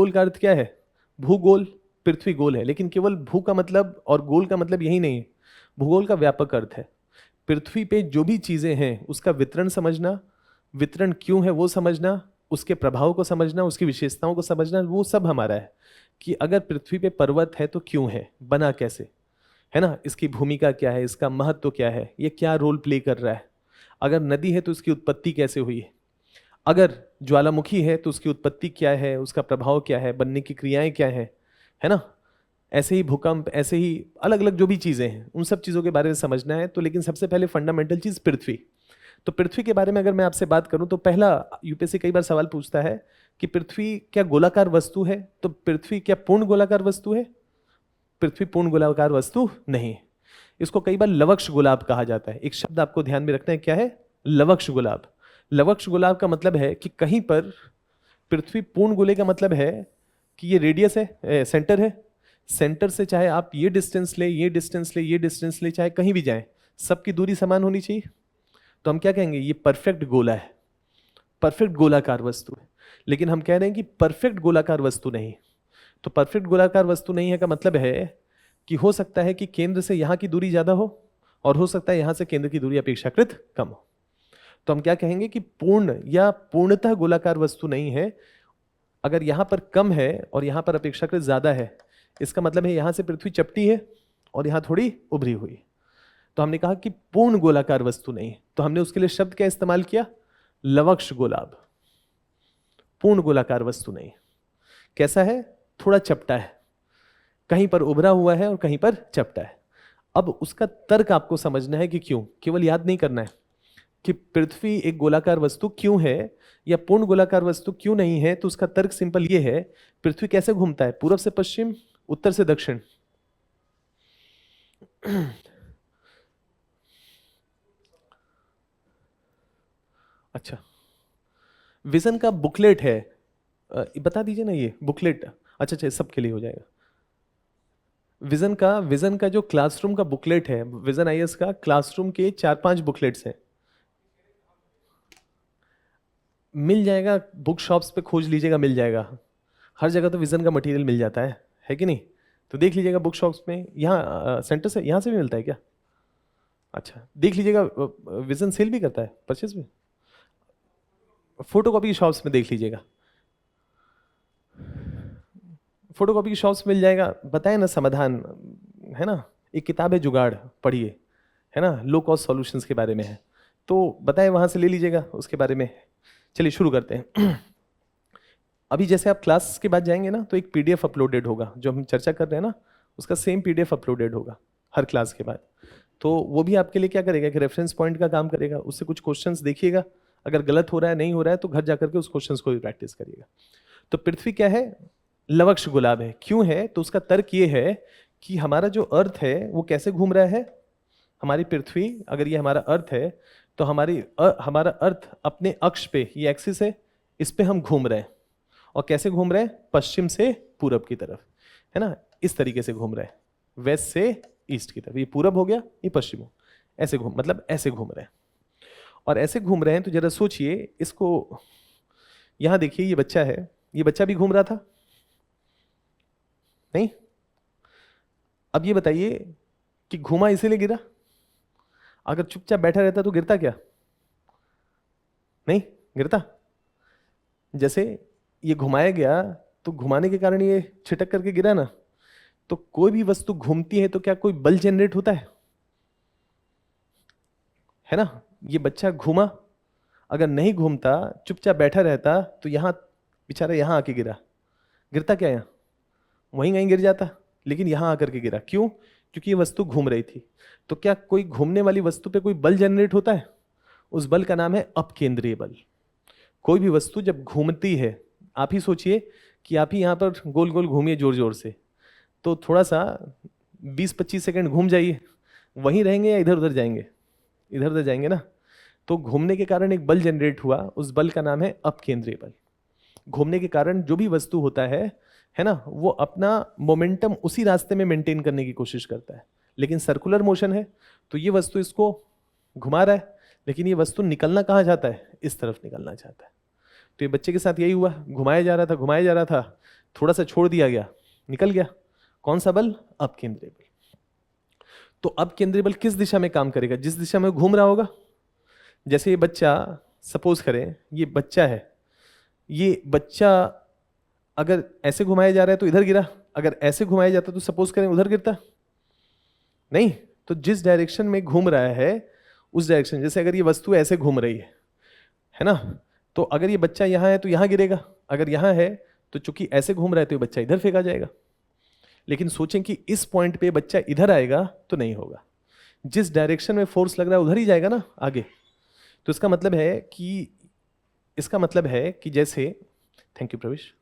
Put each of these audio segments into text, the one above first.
भूगोल का अर्थ क्या है? भूगोल, पृथ्वी गोल है, लेकिन केवल भू का मतलब और गोल का मतलब यही नहीं है। भूगोल का व्यापक अर्थ है पृथ्वी पे जो भी चीजें हैं उसका वितरण समझना, वितरण क्यों है वो समझना, उसके प्रभाव को समझना, उसकी विशेषताओं को समझना, वो सब हमारा है। कि अगर पृथ्वी पे पर्वत है तो क्यों है, बना कैसे, है ना, इसकी भूमिका क्या है, इसका महत्व क्या है, ये क्या रोल प्ले कर रहा है। अगर नदी है तो उसकी उत्पत्ति कैसे हुई है, अगर ज्वालामुखी है तो उसकी उत्पत्ति क्या है, उसका प्रभाव क्या है, बनने की क्रियाएं क्या है ना। ऐसे ही भूकंप, ऐसे ही अलग अलग जो भी चीजें हैं उन सब चीजों के बारे में समझना है। तो लेकिन सबसे पहले फंडामेंटल चीज पृथ्वी। तो पृथ्वी के बारे में अगर मैं आपसे बात करूं तो पहला यूपीएससी कई बार सवाल पूछता है कि पृथ्वी क्या गोलाकार वस्तु है, तो पृथ्वी क्या पूर्ण गोलाकार वस्तु है? पृथ्वी पूर्ण गोलाकार वस्तु नहीं। इसको कई बार लवक्ष गुलाब कहा जाता है। एक शब्द आपको ध्यान में रखना है, क्या है? लवक्ष गुलाब। लवक्ष गुलाब का मतलब है कि कहीं पर पृथ्वी पूर्ण गोले का मतलब है कि ये रेडियस है, सेंटर है, सेंटर से चाहे आप ये डिस्टेंस ले, ये डिस्टेंस ले, ये डिस्टेंस ले, चाहे कहीं भी जाएं, सबकी दूरी समान होनी चाहिए। तो हम क्या कहेंगे? ये परफेक्ट गोला है, परफेक्ट गोलाकार वस्तु है। लेकिन हम कह रहे हैं कि परफेक्ट गोलाकार वस्तु नहीं। तो परफेक्ट गोलाकार वस्तु नहीं है का मतलब है कि हो सकता है कि केंद्र से यहां की दूरी ज्यादा हो और हो सकता है यहां से केंद्र की दूरी अपेक्षाकृत कम हो। तो हम क्या कहेंगे कि पूर्ण या पूर्णतः गोलाकार वस्तु नहीं है। अगर यहां पर कम है और यहां पर अपेक्षाकृत ज्यादा है, इसका मतलब है यहां से पृथ्वी चपटी है और यहां थोड़ी उभरी हुई। तो हमने कहा कि पूर्ण गोलाकार वस्तु नहीं है, तो हमने उसके लिए शब्द क्या इस्तेमाल किया? लवक्ष गोलाभ। पूर्ण गोलाकार वस्तु नहीं। कैसा है? थोड़ा चपटा है, कहीं पर उभरा हुआ है और कहीं पर चपटा है। अब उसका तर्क आपको समझना है कि क्यों, केवल याद नहीं करना है कि पृथ्वी एक गोलाकार वस्तु क्यों है या पूर्ण गोलाकार वस्तु क्यों नहीं है। तो उसका तर्क सिंपल ये है, पृथ्वी कैसे घूमता है? पूर्व से पश्चिम, उत्तर से दक्षिण। अच्छा, विजन का बुकलेट है, बता दीजिए ना ये बुकलेट। अच्छा अच्छा, सबके लिए हो जाएगा। विजन का जो क्लासरूम का बुकलेट है, विजन आईएएस का क्लासरूम के 4-5 बुकलेट्स हैं। मिल जाएगा, बुक शॉप्स पे खोज लीजिएगा, मिल जाएगा। हर जगह तो विजन का मटेरियल मिल जाता है कि नहीं? तो देख लीजिएगा बुक शॉप्स में, यहाँ सेंटर से, यहाँ से भी मिलता है क्या? अच्छा, देख लीजिएगा। विजन सेल भी करता है, परचेज भी। फोटोकॉपी की शॉप्स में देख लीजिएगा, फोटोकॉपी की शॉप्स मिल जाएगा। बताए ना समाधान, है ना। एक किताब है जुगाड़, पढ़िए, है ना, लो कॉस्ट सॉल्यूशंस के बारे में है। तो बताए वहां से ले लीजिएगा उसके बारे में। चलिए शुरू करते हैं। अभी जैसे आप क्लास के बाद जाएंगे ना तो एक पीडीएफ अपलोडेड होगा, जो हम चर्चा कर रहे हैं ना उसका सेम पीडीएफ अपलोडेड होगा हर क्लास के बाद। तो वो भी आपके लिए क्या करेगा कि रेफरेंस पॉइंट का काम करेगा। उससे कुछ क्वेश्चंस देखिएगा, अगर गलत हो रहा है, नहीं हो रहा है, तो घर जाकर के उस क्वेश्चंस को भी प्रैक्टिस करिएगा। तो पृथ्वी क्या है? लवक्ष गुलाब है। क्यों है? तो उसका तर्क ये है कि हमारा जो अर्थ है वो कैसे घूम रहा है। हमारी पृथ्वी, अगर ये हमारा अर्थ है तो हमारा अर्थ अपने अक्ष पे, ये एक्सिस है, इस पे हम घूम रहे हैं। और कैसे घूम रहे हैं? पश्चिम से पूरब की तरफ, है ना, इस तरीके से घूम रहे हैं, वेस्ट से ईस्ट की तरफ। ये पूरब हो गया, ये पश्चिम हो, ऐसे घूम, मतलब ऐसे घूम रहे हैं। और ऐसे घूम रहे हैं तो जरा सोचिए इसको, यहां देखिए ये बच्चा है, ये बच्चा भी घूम रहा था नहीं? अब ये बताइए कि घूमा इसीलिए गिरा? अगर चुपचाप बैठा रहता तो गिरता क्या? नहीं गिरता। जैसे ये घुमाया गया तो घुमाने के कारण ये छिटक करके गिरा ना। तो कोई भी वस्तु घूमती है तो क्या कोई बल जनरेट होता है ना। ये बच्चा घूमा, अगर नहीं घूमता, चुपचाप बैठा रहता, तो यहां बेचारा यहां आके गिरा। गिरता क्या? यहां वहीं कहीं गिर जाता, लेकिन यहां आकर के गिरा। क्यों? क्योंकि ये वस्तु घूम रही थी। तो क्या कोई घूमने वाली वस्तु पे कोई बल जनरेट होता है? उस बल का नाम है अपकेंद्रीय बल। कोई भी वस्तु जब घूमती है, आप ही सोचिए कि आप ही यहां पर गोल गोल घूमिए जोर जोर से, तो थोड़ा सा 20-25 सेकंड घूम जाइए, वहीं रहेंगे या इधर उधर जाएंगे? इधर उधर जाएंगे ना। तो घूमने के कारण एक बल जनरेट हुआ, उस बल का नाम है अपकेंद्रीय बल। घूमने के कारण जो भी वस्तु होता है ना, वो अपना मोमेंटम उसी रास्ते में मेंटेन करने की कोशिश करता है। लेकिन सर्कुलर मोशन है, तो ये वस्तु इसको घुमा रहा है, लेकिन ये वस्तु निकलना कहाँ चाहता है? इस तरफ निकलना चाहता है। तो ये बच्चे के साथ यही हुआ, घुमाया जा रहा था, घुमाया जा रहा था, थोड़ा सा छोड़ दिया गया, निकल गया। कौन सा बल? अपकेंद्रीय बल। तो अपकेंद्रीय बल किस दिशा में काम करेगा? जिस दिशा में घूम रहा होगा। जैसे ये बच्चा, सपोज करें ये बच्चा है, ये बच्चा अगर ऐसे घुमाया जा रहा है तो इधर गिरा, अगर ऐसे घुमाया जाता तो सपोज करें उधर गिरता नहीं। तो जिस डायरेक्शन में घूम रहा है उस डायरेक्शन, जैसे अगर ये वस्तु ऐसे घूम रही है ना, तो अगर ये बच्चा यहाँ है तो यहाँ गिरेगा, अगर यहाँ है तो चूंकि ऐसे घूम रहा है तो ये बच्चा इधर फेंका जाएगा। लेकिन सोचें कि इस पॉइंट पे बच्चा इधर आएगा तो नहीं होगा, जिस डायरेक्शन में फोर्स लग रहा है उधर ही जाएगा ना आगे। तो इसका मतलब है कि जैसे, थैंक यू प्रवेश,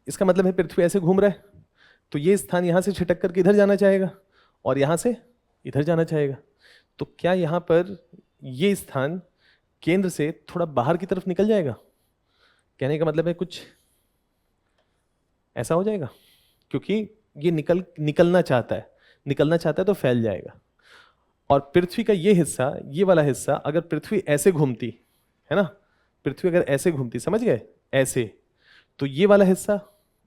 इसका मतलब है पृथ्वी ऐसे घूम रहा है तो ये स्थान यहां से छिटक करके इधर जाना चाहेगा और यहां से इधर जाना चाहेगा। तो क्या यहां पर ये स्थान केंद्र से थोड़ा बाहर की तरफ निकल जाएगा? कहने का मतलब है कुछ ऐसा हो जाएगा, क्योंकि ये निकलना चाहता है तो फैल जाएगा। और पृथ्वी का ये हिस्सा, ये वाला हिस्सा, अगर पृथ्वी ऐसे घूमती है ना, पृथ्वी अगर ऐसे घूमती, समझ गए, ऐसे, तो ये वाला हिस्सा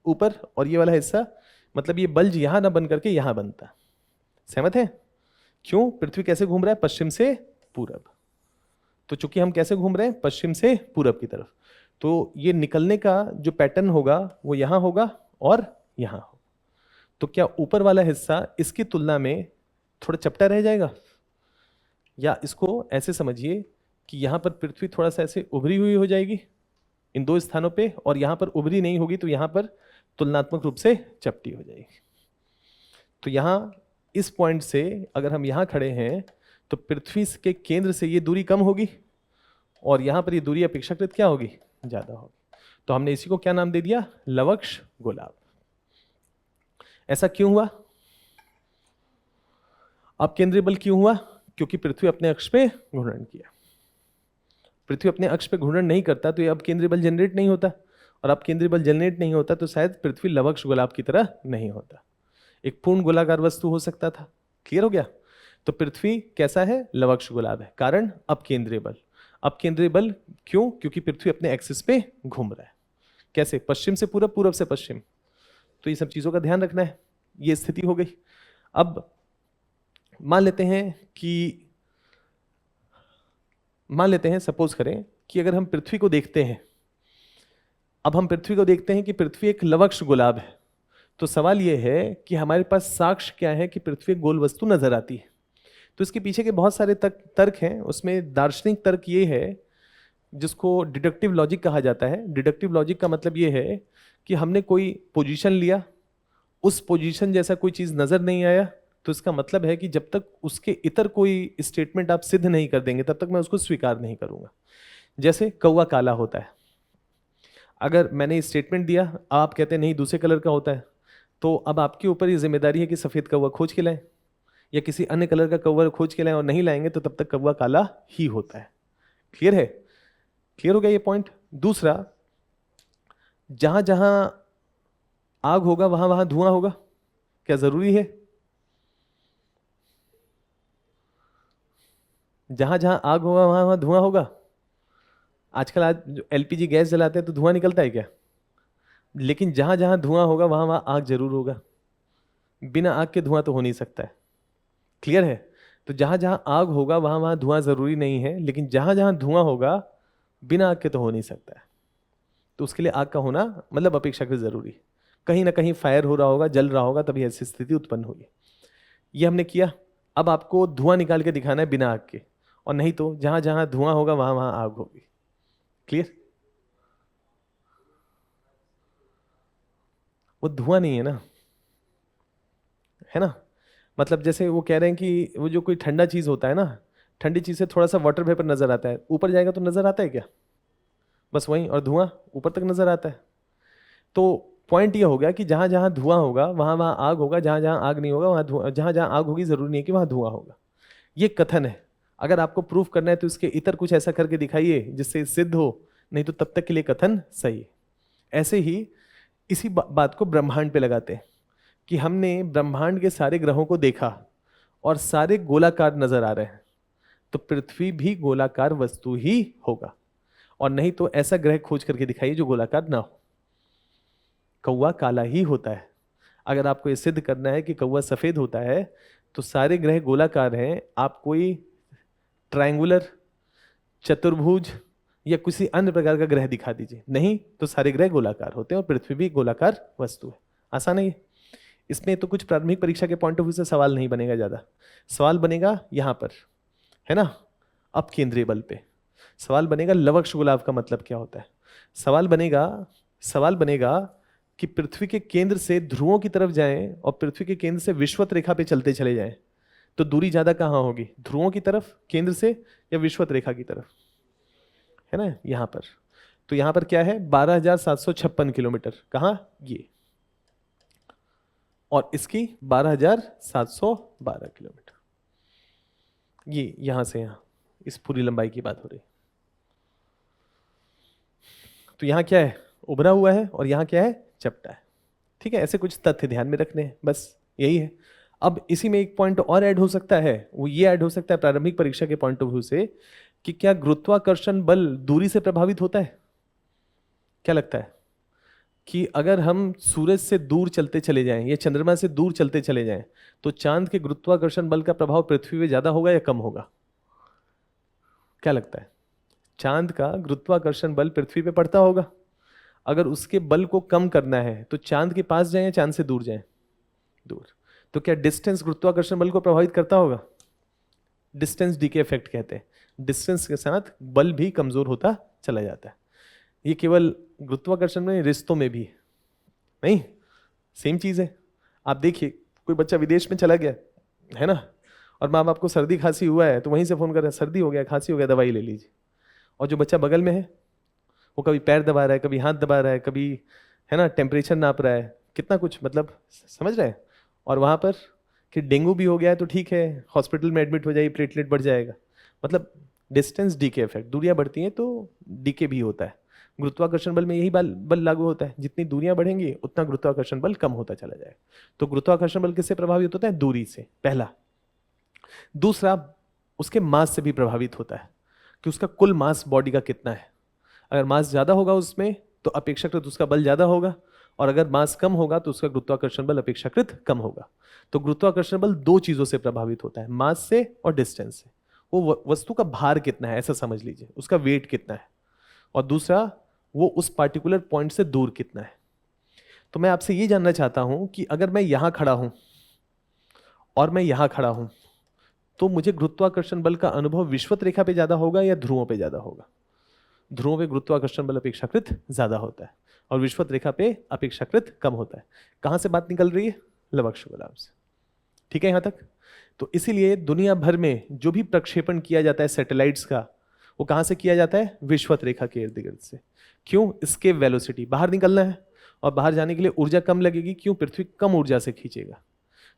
ऊपर और ये वाला हिस्सा, मतलब ये बल्ज यहां ना बन करके यहां बनता। सहमत है? क्यों? पृथ्वी कैसे घूम रहा है? पश्चिम से पूरब। तो चूंकि हम कैसे घूम रहे हैं? पश्चिम से पूरब की तरफ, तो ये निकलने का जो पैटर्न होगा वो यहां होगा और यहां होगा। तो क्या ऊपर वाला हिस्सा इसकी तुलना में थोड़ा चपटा रह जाएगा? या इसको ऐसे समझिए कि यहां पर पृथ्वी थोड़ा सा ऐसे उभरी हुई हो जाएगी इन दो स्थानों पे, और यहां पर उभरी नहीं होगी तो यहां पर तुलनात्मक रूप से चपटी हो जाएगी। तो यहां इस पॉइंट से अगर हम यहां खड़े हैं तो पृथ्वी के केंद्र से ये दूरी कम होगी और यहां पर ये दूरी अपेक्षाकृत क्या होगी? ज्यादा होगी। तो हमने इसी को क्या नाम दे दिया? लवक्ष गोलाभ। ऐसा क्यों हुआ? अपकेंद्रीय बल क्यों हुआ? क्योंकि पृथ्वी अपने अक्ष पे घूर्णन किया। पृथ्वी अपने अक्ष पे घूर्णन नहीं करता तो ये अपकेंद्रीय बल जनरेट नहीं होता, और अपकेंद्रीय बल जनरेट नहीं होता तो शायद पृथ्वी लवक्ष गोलाभ की तरह नहीं होता, एक पूर्ण गोलाकार वस्तु हो सकता था। क्लियर हो गया? तो पृथ्वी कैसा है? लवक्ष गोलाभ है। कारण अपकेंद्रीय बल। अपकेंद्रीय बल क्यों? क्योंकि पृथ्वी अपने एक्सिस पे घूम रहा है। कैसे? पश्चिम से पूरब, पूरब से पश्चिम। तो ये सब चीजों का ध्यान रखना है। ये स्थिति हो गई। अब मान लेते हैं सपोज करें कि अगर हम पृथ्वी को देखते हैं, अब हम पृथ्वी को देखते हैं कि पृथ्वी एक लवक्ष गोलाभ है, तो सवाल यह है कि हमारे पास साक्ष्य क्या है कि पृथ्वी एक गोल वस्तु नजर आती है। तो इसके पीछे के बहुत सारे तर्क हैं। उसमें दार्शनिक तर्क ये है जिसको डिडक्टिव लॉजिक कहा जाता है। डिडक्टिव लॉजिक का मतलब ये है कि हमने कोई पोजीशन लिया, उस पोजीशन जैसा कोई चीज नजर नहीं आया, तो इसका मतलब है कि जब तक उसके इतर कोई स्टेटमेंट आप सिद्ध नहीं कर देंगे तब तक मैं उसको स्वीकार नहीं करूंगा। जैसे कौवा काला होता है, अगर मैंने स्टेटमेंट दिया, आप कहते हैं नहीं दूसरे कलर का होता है, तो अब आपके ऊपर ये जिम्मेदारी है कि सफेद कौवा खोज के लाएं या किसी अन्य कलर का कौवा खोज के लाएं, और नहीं लाएंगे तो तब तक कौवा काला ही होता है। क्लियर है? क्लियर हो गया ये पॉइंट? दूसरा, जहां जहां आग होगा वहां वहां धुआं होगा, क्या जरूरी है? जहां जहां आग होगा वहां वहां धुआं होगा? आजकल आज जो एलपीजी गैस जलाते हैं तो धुआं निकलता है क्या? लेकिन जहां जहां धुआं होगा वहां वहां आग जरूर होगा। बिना आग के धुआं तो हो नहीं सकता है। क्लियर है? तो जहां जहां आग होगा वहां वहां धुआं जरूरी नहीं है, लेकिन जहां जहां धुआं होगा बिना आग के तो हो नहीं सकता है। तो उसके लिए आग का होना मतलब अपेक्षाकृत जरूरी है। कहीं ना कहीं फायर हो रहा होगा, जल रहा होगा, तभी ऐसी स्थिति उत्पन्न हुई। ये हमने किया। अब आपको धुआं निकाल के दिखाना है बिना आग के, और नहीं तो जहां जहां धुआं होगा वहां वहां आग होगी। क्लियर? वो धुआं नहीं है ना, है ना? मतलब जैसे वो कह रहे हैं कि वो जो कोई ठंडा चीज होता है ना, ठंडी चीज से थोड़ा सा वाटर वेपर नजर आता है, ऊपर जाएगा तो नजर आता है क्या? बस वही, और धुआं ऊपर तक नजर आता है। तो पॉइंट ये हो गया कि जहां जहां धुआं होगा वहां वहां आग होगा, जहां जहां आग नहीं होगा वहां धुआं, जहां जहां आग होगी जरूरी नहीं है कि वहां धुआं होगा। ये कथन है। अगर आपको प्रूफ करना है तो इसके इतर कुछ ऐसा करके दिखाइए जिससे सिद्ध हो, नहीं तो तब तक के लिए कथन सही है। ऐसे ही इसी बात को ब्रह्मांड पे लगाते हैं कि हमने ब्रह्मांड के सारे ग्रहों को देखा और सारे गोलाकार नजर आ रहे हैं, तो पृथ्वी भी गोलाकार वस्तु ही होगा, और नहीं तो ऐसा ग्रह खोज करके दिखाइए जो गोलाकार ना हो। कौवा काला ही होता है। अगर आपको ये सिद्ध करना है कि कौवा सफेद होता है तो सारे ग्रह गोलाकार हैं, आप कोई ट्रायंगुलर, चतुर्भुज या किसी अन्य प्रकार का ग्रह दिखा दीजिए, नहीं तो सारे ग्रह गोलाकार होते हैं और पृथ्वी भी गोलाकार वस्तु है। आसान है ये। इसमें तो कुछ प्राथमिक परीक्षा के पॉइंट ऑफ व्यू से सवाल नहीं बनेगा ज्यादा, सवाल बनेगा यहां पर, है ना, अब केंद्रीय बल पे सवाल बनेगा। लवक्ष गुलाब का मतलब क्या होता है, सवाल बनेगा कि पृथ्वी के केंद्र से ध्रुवों की तरफ जाएं और पृथ्वी के केंद्र से विषुवत रेखा पे चलते चले जाएं, तो दूरी ज्यादा कहां होगी, ध्रुवों की तरफ केंद्र से या विषुवत रेखा की तरफ, है ना, यहां पर। तो यहां पर क्या है, 12,756 किलोमीटर, कहां, ये, और इसकी 12,712 किलोमीटर, ये यहां से यहां, इस पूरी लंबाई की बात हो रही। तो यहां क्या है, उभरा हुआ है, और यहां क्या है, चपटा है। ठीक है, ऐसे कुछ तथ्य ध्यान में रखने हैं, बस यही है। अब इसी में एक पॉइंट और ऐड हो सकता है, वो ये ऐड हो सकता है प्रारंभिक परीक्षा के पॉइंट ऑफ व्यू से, कि क्या गुरुत्वाकर्षण बल दूरी से प्रभावित होता है। क्या लगता है कि अगर हम सूरज से दूर चलते चले जाएं या चंद्रमा से दूर चलते चले जाएं तो चांद के गुरुत्वाकर्षण बल का प्रभाव पृथ्वी पे ज्यादा होगा या कम होगा। क्या लगता है, चांद का गुरुत्वाकर्षण बल पृथ्वी पे पड़ता होगा, अगर उसके बल को कम करना है तो चांद के पास जाएं या चांद से दूर जाएं, दूर। तो क्या डिस्टेंस गुरुत्वाकर्षण बल को प्रभावित करता होगा, डिस्टेंस डीके इफेक्ट कहते हैं, डिस्टेंस के साथ बल भी कमजोर होता चला जाता है। ये केवल गुरुत्वाकर्षण में, रिश्तों में भी नहीं, सेम चीज है। आप देखिए, कोई बच्चा विदेश में चला गया है ना, और माँ बाप को सर्दी खांसी हुआ है तो वहीं से फोन कर रहा है, सर्दी हो गया, खांसी हो गया, दवाई ले लीजिए। और जो बच्चा बगल में है वो कभी पैर दबा रहा है, कभी हाथ दबा रहा है, कभी, है ना, टेम्परेचर नाप रहा है, कितना कुछ, मतलब समझ रहे हैं। और वहां पर कि डेंगू भी हो गया है तो ठीक है, हॉस्पिटल में एडमिट हो जाइए, प्लेटलेट बढ़ जाएगा। मतलब डिस्टेंस डीके इफेक्ट, दूरियां बढ़ती हैं तो डीके भी होता है। गुरुत्वाकर्षण बल में यही बल लागू होता है, जितनी दूरियां बढ़ेंगी उतना गुरुत्वाकर्षण बल कम होता चला जाएगा। तो गुरुत्वाकर्षण बल किससे प्रभावित होता है, दूरी से, पहला। दूसरा, उसके मास से भी प्रभावित होता है कि उसका कुल मास बॉडी का कितना है। अगर मास ज्यादा होगा उसमें तो अपेक्षाकृत उसका बल ज्यादा होगा, और अगर मास कम होगा तो उसका गुरुत्वाकर्षण बल अपेक्षाकृत कम होगा। तो गुरुत्वाकर्षण बल दो चीजों से प्रभावित होता है, मास से और डिस्टेंस से। वो वस्तु का भार कितना है ऐसा समझ लीजिए, उसका वेट कितना है, और दूसरा वो उस पार्टिकुलर पॉइंट से दूर कितना है। तो मैं आपसे ये जानना चाहता हूं कि अगर मैं यहां खड़ा हूं और मैं यहां खड़ा हूं तो मुझे गुरुत्वाकर्षण बल का अनुभव विषुवत रेखा पे ज्यादा होगा या ध्रुवों पे ज्यादा होगा। ध्रुवों पे गुरुत्वाकर्षण बल अपेक्षाकृत ज्यादा होता है और विषुवत रेखा पे अपेक्षाकृत कम होता है। कहां से बात निकल रही है, लवक्ष गुलाब से। ठीक है यहां तक। तो इसीलिए दुनिया भर में जो भी प्रक्षेपण किया जाता है सैटेलाइट्स का, वो कहां से किया जाता है, विषुवत रेखा के इर्द गिर्द से। क्यों, इसके वेलोसिटी, बाहर निकलना है और बाहर जाने के लिए ऊर्जा कम लगेगी, क्यों, पृथ्वी कम ऊर्जा से खींचेगा।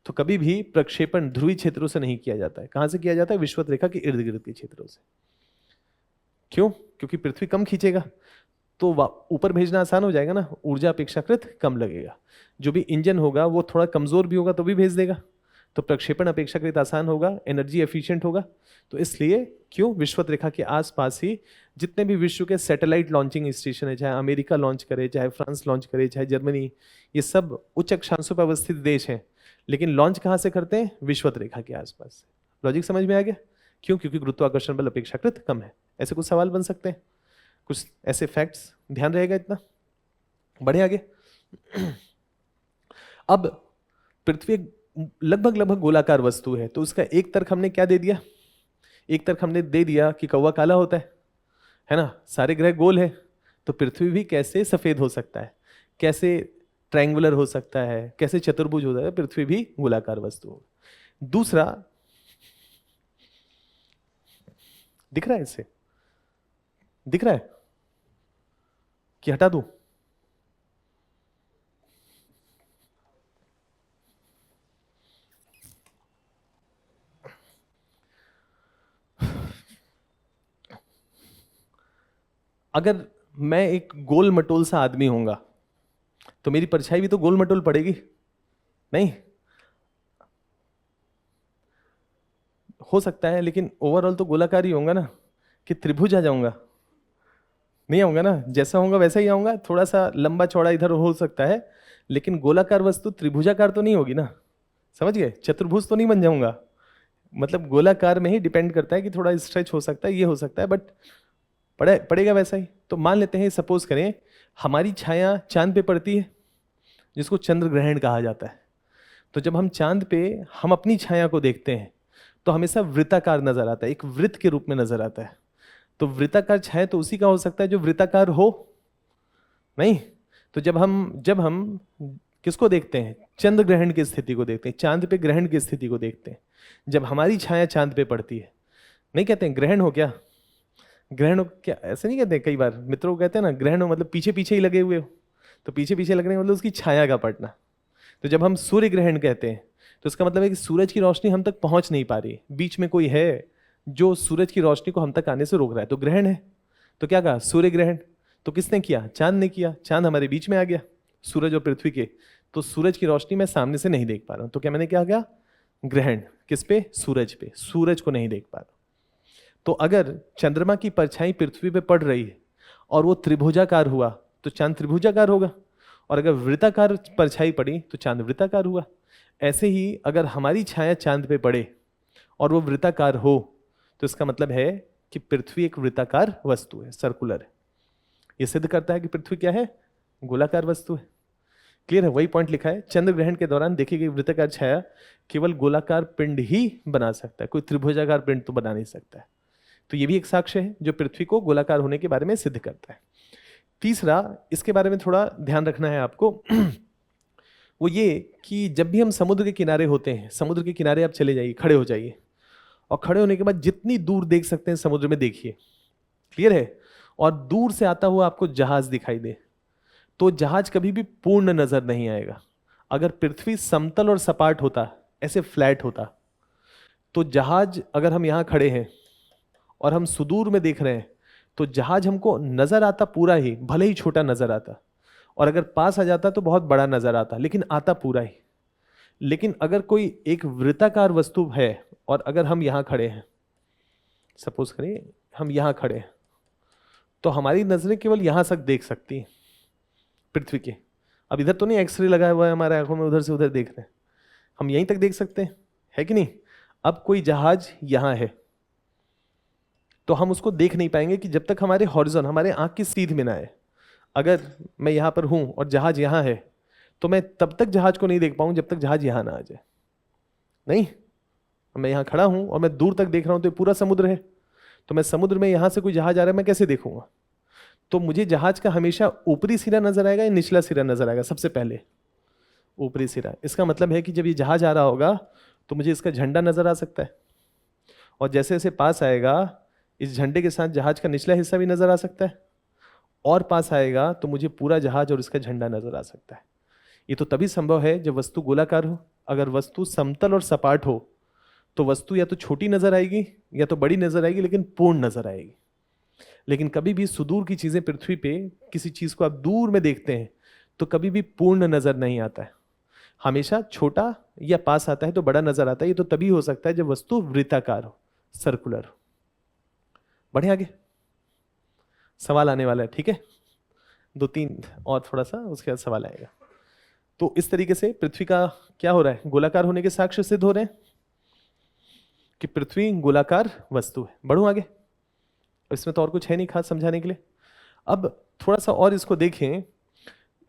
तो कभी भी प्रक्षेपण ध्रुवीय क्षेत्रों से नहीं किया जाता है, कहां से किया जाता है, विषुवत रेखा के इर्द गिर्द के क्षेत्रों से। क्यों, क्योंकि पृथ्वी कम खींचेगा तो ऊपर भेजना आसान हो जाएगा ना, ऊर्जा अपेक्षाकृत कम लगेगा। जो भी इंजन होगा वो थोड़ा कमजोर भी होगा तो भी भेज देगा, तो प्रक्षेपण अपेक्षाकृत आसान होगा, एनर्जी एफिशिएंट होगा। तो इसलिए क्यों, विषुवत रेखा के आसपास ही जितने भी विश्व के सैटेलाइट लॉन्चिंग स्टेशन है, चाहे अमेरिका लॉन्च करे, चाहे फ्रांस लॉन्च करे, चाहे जर्मनी, ये सब उच्च अक्षांशों पर अवस्थित देश हैं, लेकिन लॉन्च कहां से करते हैं, विषुवत रेखा के आसपास। लॉजिक समझ में आ गया। क्यों, क्योंकि गुरुत्वाकर्षण बल अपेक्षाकृत कम है। ऐसे कुछ सवाल बन सकते हैं, कुछ ऐसे फैक्ट्स, ध्यान रहेगा इतना। बढ़े आगे। अब पृथ्वी लगभग लगभग गोलाकार वस्तु है, तो उसका एक तर्क हमने क्या दे दिया, एक तर्क हमने दे दिया कि कौवा काला होता है ना, सारे ग्रह गोल है, तो पृथ्वी भी कैसे सफेद हो सकता है, कैसे ट्रायंगुलर हो सकता है, कैसे चतुर्भुज हो सकता है, पृथ्वी भी गोलाकार वस्तु हो। दूसरा, दिख रहा है, इससे दिख रहा है कि हटा दूं, अगर मैं एक गोल मटोल सा आदमी होऊंगा तो मेरी परछाई भी तो गोल मटोल पड़ेगी, नहीं हो सकता है, लेकिन ओवरऑल तो गोलाकार ही होगा ना, कि त्रिभुज आ जाऊंगा। नहीं आऊंगा ना, जैसा होगा वैसा ही आऊंगा, थोड़ा सा लंबा चौड़ा इधर हो सकता है, लेकिन गोलाकार वस्तु त्रिभुजाकार तो नहीं होगी ना, समझ गए, चतुर्भुज तो नहीं बन जाऊंगा। मतलब गोलाकार में ही डिपेंड करता है कि थोड़ा स्ट्रेच हो सकता है, ये हो सकता है, बट पड़ेगा वैसा ही। तो मान लेते हैं, सपोज करें हमारी छाया चांद पे पड़ती है, जिसको चंद्र ग्रहण कहा जाता है। तो जब हम चांद पे हम अपनी छाया को देखते हैं तो हमेशा वृत्ताकार नजर आता है, एक वृत्त के रूप में नजर आता है। तो वृत्ताकार छाया तो उसी का हो सकता है जो वृत्ताकार हो, नहीं? तो जब हम किसको देखते हैं, चंद्र ग्रहण की स्थिति को देखते हैं, चांद पे ग्रहण की स्थिति को देखते हैं। जब हमारी छाया चांद पे पड़ती है, नहीं कहते हैं ग्रहण हो क्या, ग्रहण हो क्या, ऐसे नहीं कहते हैं, कई बार मित्रों को कहते हैं ना ग्रहण हो मतलब पीछे पीछे ही लगे हुए हो। तो पीछे पीछे लगने का मतलब उसकी छाया का पड़ना। तो जब हम सूर्य ग्रहण कहते हैं तो इसका मतलब है कि सूरज की रोशनी हम तक पहुंच नहीं पा रही, बीच में कोई है जो सूरज की रोशनी को हम तक आने से रोक रहा है, तो ग्रहण है। तो क्या कहा, सूर्य ग्रहण। तो किसने किया, चांद ने किया, चांद हमारे बीच में आ गया सूरज और पृथ्वी के, तो सूरज की रोशनी मैं सामने से नहीं देख पा रहा हूं, तो क्या मैंने क्या किया, ग्रहण। किस पे, सूरज पे, सूरज को नहीं देख पा रहा। तो अगर चंद्रमा की परछाई पृथ्वी पे पड़ रही है और वो त्रिभुजाकार हुआ तो चांद त्रिभुजाकार होगा, और अगर वृत्ताकार परछाई पड़ी तो चांद वृत्ताकार हुआ। ऐसे ही अगर हमारी छाया चांद पे पड़े और वो वृत्ताकार हो तो इसका मतलब है कि पृथ्वी एक वृत्ताकार वस्तु है, सर्कुलर है। ये सिद्ध करता है कि पृथ्वी क्या है, गोलाकार वस्तु है। क्लियर है, वही पॉइंट लिखा है, चंद्र ग्रहण के दौरान देखी गई वृत्ताकार छाया केवल गोलाकार पिंड ही बना सकता है, कोई त्रिभुजाकार पिंड तो बना नहीं सकता है। तो ये भी एक साक्ष्य है जो पृथ्वी को गोलाकार होने के बारे में सिद्ध करता है। तीसरा, इसके बारे में थोड़ा ध्यान रखना है आपको वो ये कि जब भी हम समुद्र के किनारे होते हैं, समुद्र के किनारे आप चले जाइए, खड़े हो जाइए, और खड़े होने के बाद जितनी दूर देख सकते हैं समुद्र में देखिए, क्लियर है, और दूर से आता हुआ आपको जहाज दिखाई दे, तो जहाज कभी भी पूर्ण नजर नहीं आएगा। अगर पृथ्वी समतल और सपाट होता, ऐसे फ्लैट होता, तो जहाज, अगर हम यहां खड़े हैं और हम सुदूर में देख रहे हैं तो जहाज हमको नजर आता पूरा ही, भले ही छोटा नजर आता, और अगर पास आ जाता तो बहुत बड़ा नजर आता, लेकिन आता पूरा ही। लेकिन अगर कोई एक वृत्ताकार वस्तु है और अगर हम यहां खड़े हैं, सपोज करिए हम यहां खड़े हैं, तो हमारी नजरें केवल यहां तक देख सकती हैं पृथ्वी के। अब इधर तो नहीं एक्सरे लगाया हुआ है हमारे आंखों में, उधर से उधर देख रहे हैं, हम यहीं तक देख सकते हैं, है कि नहीं? अब कोई जहाज यहां है तो हम उसको देख नहीं पाएंगे कि जब तक हमारे हॉरिजॉन, हमारे आंख की सीध में ना आए। अगर मैं यहां पर हूं और जहाज यहां है तो मैं तब तक जहाज को नहीं देख पाऊंगा जब तक जहाज यहां ना आ जाए, नहीं? मैं यहां खड़ा हूं और मैं दूर तक देख रहा हूं तो ये पूरा समुद्र है, तो मैं समुद्र में यहां से कोई जहाज आ रहा है मैं कैसे देखूंगा? तो मुझे जहाज का हमेशा ऊपरी सिरा नजर आएगा या निचला सिरा नजर आएगा? सबसे पहले ऊपरी सिरा। इसका मतलब है कि जब ये जहाज आ रहा होगा तो मुझे इसका झंडा नजर आ सकता है, और जैसे जैसे पास आएगा इस झंडे के साथ जहाज का निचला हिस्सा भी नजर आ सकता है, और पास आएगा तो मुझे पूरा जहाज और इसका झंडा नजर आ सकता है। ये तो तभी संभव है जब वस्तु गोलाकार हो। अगर वस्तु समतल और सपाट हो तो वस्तु या तो छोटी नजर आएगी या तो बड़ी नजर आएगी, लेकिन पूर्ण नजर आएगी। लेकिन कभी भी सुदूर की चीजें, पृथ्वी पे किसी चीज को आप दूर में देखते हैं तो कभी भी पूर्ण नजर नहीं आता है, हमेशा छोटा या पास आता है तो बड़ा नजर आता है। ये तो तभी हो सकता है जब वस्तु वृत्ताकार हो, सर्कुलर हो। बढ़े आगे, सवाल आने वाला है, ठीक है? 2-3 और थोड़ा सा, उसके बाद सवाल आएगा। तो इस तरीके से पृथ्वी का क्या हो रहा है, गोलाकार होने के साक्ष्य सिद्ध हो रहे हैं कि पृथ्वी गोलाकार वस्तु है। बढ़ूं आगे, इसमें तो और कुछ है नहीं खास समझाने के लिए। अब थोड़ा सा और इसको देखें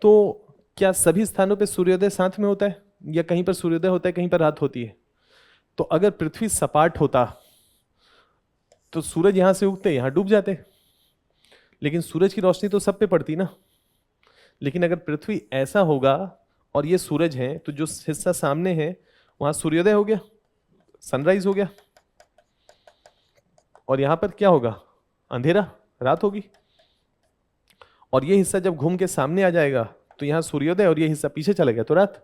तो क्या सभी स्थानों पे सूर्योदय साथ में होता है, या कहीं पर सूर्योदय होता है कहीं पर रात होती है? तो अगर पृथ्वी सपाट होता तो सूरज यहां से उगते यहां डूब जाते, लेकिन सूरज की रोशनी तो सब पे पड़ती ना। लेकिन अगर पृथ्वी ऐसा होगा और ये सूरज है तो जो हिस्सा सामने है वहां सूर्योदय हो गया, सनराइज हो गया, और यहां पर क्या होगा, अंधेरा, रात होगी। और ये हिस्सा जब घूम के सामने आ जाएगा तो यहां सूर्योदय, और ये हिस्सा पीछे चला गया तो रात।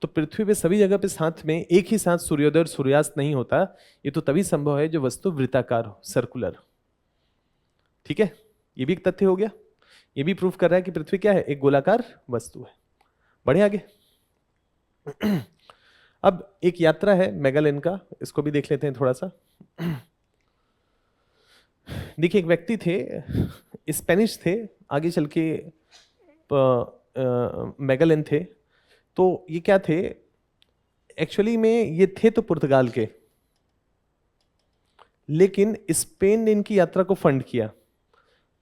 तो पृथ्वी पे सभी जगह पे साथ में एक ही साथ सूर्योदय और सूर्यास्त नहीं होता। ये तो तभी संभव है जो वस्तु वृत्ताकार हो, सर्कुलर हो। ठीक है, ये भी एक तथ्य हो गया। ये भी प्रूफ कर रहा है कि पृथ्वी क्या है, एक गोलाकार वस्तु है। बढ़े आगे। अब एक यात्रा है मेगालेन का, इसको भी देख लेते हैं थोड़ा सा। देखिए, एक व्यक्ति थे, स्पेनिश थे, आगे चल के मैगलन थे। तो ये क्या थे एक्चुअली में, ये थे तो पुर्तगाल के, लेकिन स्पेन ने इनकी यात्रा को फंड किया।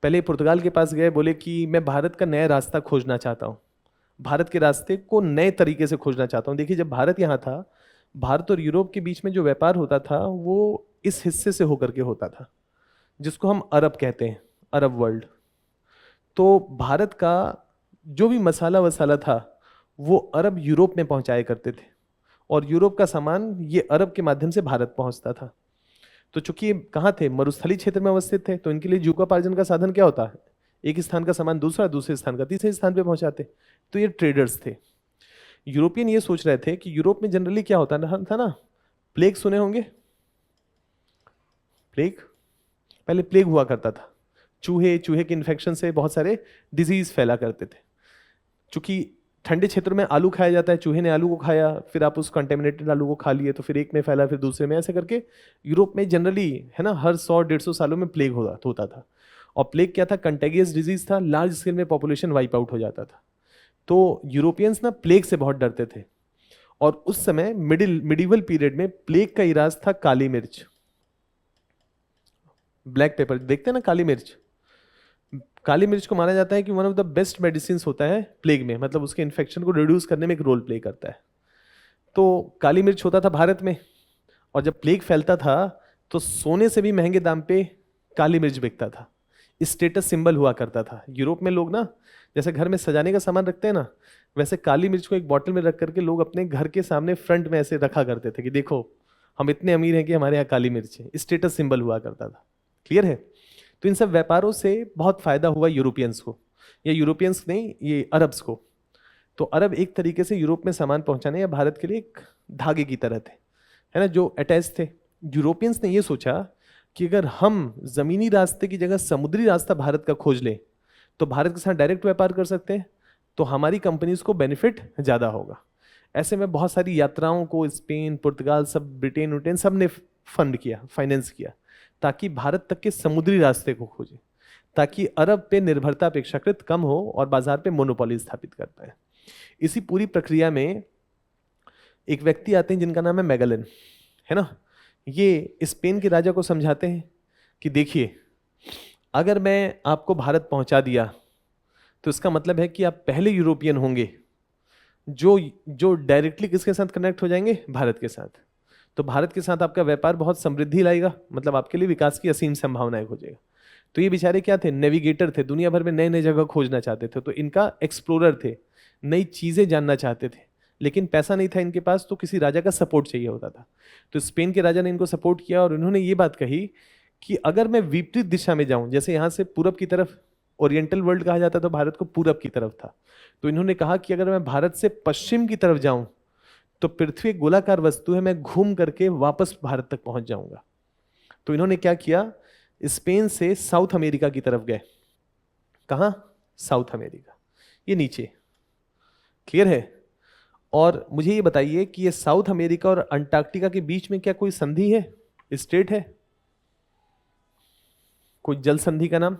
पहले पुर्तगाल के पास गए, बोले कि मैं भारत का नया रास्ता खोजना चाहता हूँ, भारत के रास्ते को नए तरीके से खोजना चाहता हूँ। देखिए, जब भारत यहाँ था, भारत और यूरोप के बीच में जो व्यापार होता था वो इस हिस्से से होकर के होता था जिसको हम अरब कहते हैं, अरब वर्ल्ड। तो भारत का जो भी मसाला वसाला था वो अरब यूरोप में पहुंचाया करते थे, और यूरोप का सामान ये अरब के माध्यम से भारत पहुंचता था। तो चूंकि ये कहाँ थे, मरुस्थलीय क्षेत्र में अवस्थित थे, तो इनके लिए जीविकोपार्जन का साधन क्या होता है, एक स्थान का सामान दूसरे स्थान का तीसरे स्थान पे पहुंचाते। तो ये ट्रेडर्स थे। यूरोपियन ये सोच रहे थे कि यूरोप में जनरली क्या होता था ना, प्लेग सुने होंगे, प्लेग, पहले प्लेग हुआ करता था, चूहे के इन्फेक्शन से बहुत सारे डिजीज फैला करते थे। चूंकि ठंडे क्षेत्रों में आलू खाया जाता है, चूहे ने आलू को खाया, फिर आप उस कंटेमिनेटेड आलू को खा लिए, तो फिर एक में फैला, फिर दूसरे में, ऐसे करके यूरोप में जनरली है ना हर 100-150 सालों में प्लेग होता था। और प्लेग क्या था, कंटेगियस डिजीज था, लार्ज स्केल में पॉपुलेशन वाइप आउट हो जाता था। तो यूरोपियंस ना प्लेग से बहुत डरते थे, और उस समय मिडिवल पीरियड में प्लेग का इलाज था काली मिर्च, ब्लैक पेपर, देखते हैं ना काली मिर्च। काली मिर्च को माना जाता है कि one of the best medicine होता है प्लेग में, मतलब उसके इन्फेक्शन को रिड्यूस करने में एक रोल प्ले करता है। तो काली मिर्च होता था भारत में, और जब प्लेग फैलता था तो सोने से भी महंगे दाम पे काली मिर्च बिकता था, स्टेटस सिंबल हुआ करता था। यूरोप में लोग ना जैसे घर में सजाने का सामान रखते हैं ना, वैसे काली मिर्च को एक बॉटल में रख करके लोग अपने घर के सामने फ्रंट में ऐसे रखा करते थे कि देखो हम इतने अमीर हैं कि हमारे यहाँ काली मिर्च है, स्टेटस सिंबल हुआ करता था। क्लियर है? तो इन सब व्यापारों से बहुत फायदा हुआ यूरोपियंस को, या यूरोपियंस नहीं, ये अरब्स को। तो अरब एक तरीके से यूरोप में सामान पहुंचाने या भारत के लिए एक धागे की तरह थे, है ना, जो अटैच थे। यूरोपियंस ने ये सोचा कि अगर हम जमीनी रास्ते की जगह समुद्री रास्ता भारत का खोज लें तो भारत के साथ डायरेक्ट व्यापार कर सकते हैं, तो हमारी कंपनीज को बेनिफिट ज़्यादा होगा। ऐसे में बहुत सारी यात्राओं को स्पेन, पुर्तगाल, सब ब्रिटेन सब ने फंड किया, फाइनेंस किया, ताकि भारत तक के समुद्री रास्ते को खोजे, ताकि अरब पे निर्भरता अपेक्षाकृत कम हो और बाजार पे मोनोपोली स्थापित कर पाए। इसी पूरी प्रक्रिया में एक व्यक्ति आते हैं जिनका नाम है मैगलन, है ना। ये स्पेन के राजा को समझाते हैं कि देखिए, अगर मैं आपको भारत पहुंचा दिया तो इसका मतलब है कि आप पहले यूरोपियन होंगे जो डायरेक्टली किसके साथ कनेक्ट हो जाएंगे, भारत के साथ। तो भारत के साथ आपका व्यापार बहुत समृद्धि लाएगा, मतलब आपके लिए विकास की असीम संभावनाएं हो जाएगा। तो ये बेचारे क्या थे, नेविगेटर थे, दुनिया भर में नए नए जगह खोजना चाहते थे। तो इनका एक्सप्लोरर थे, नई चीजें जानना चाहते थे, लेकिन पैसा नहीं था इनके पास, तो किसी राजा का सपोर्ट चाहिए होता था। तो स्पेन के राजा ने इनको सपोर्ट किया और इन्होंने ये बात कही कि अगर मैं विपरीत दिशा में जाऊं, जैसे यहाँ से पूरब की तरफ ओरिएंटल वर्ल्ड कहा जाता, तो भारत को पूरब की तरफ था, तो इन्होंने कहा कि अगर मैं भारत से पश्चिम की तरफ जाऊं तो पृथ्वी एक गोलाकार वस्तु है, मैं घूम करके वापस भारत तक पहुंच जाऊंगा। तो इन्होंने क्या किया, स्पेन से साउथ अमेरिका की तरफ गए। कहां? साउथ अमेरिका, ये नीचे। क्लियर है? और मुझे ये बताइए कि ये साउथ अमेरिका और अंटार्कटिका के बीच में क्या कोई संधि है, स्टेट है, कोई जल संधि का नाम?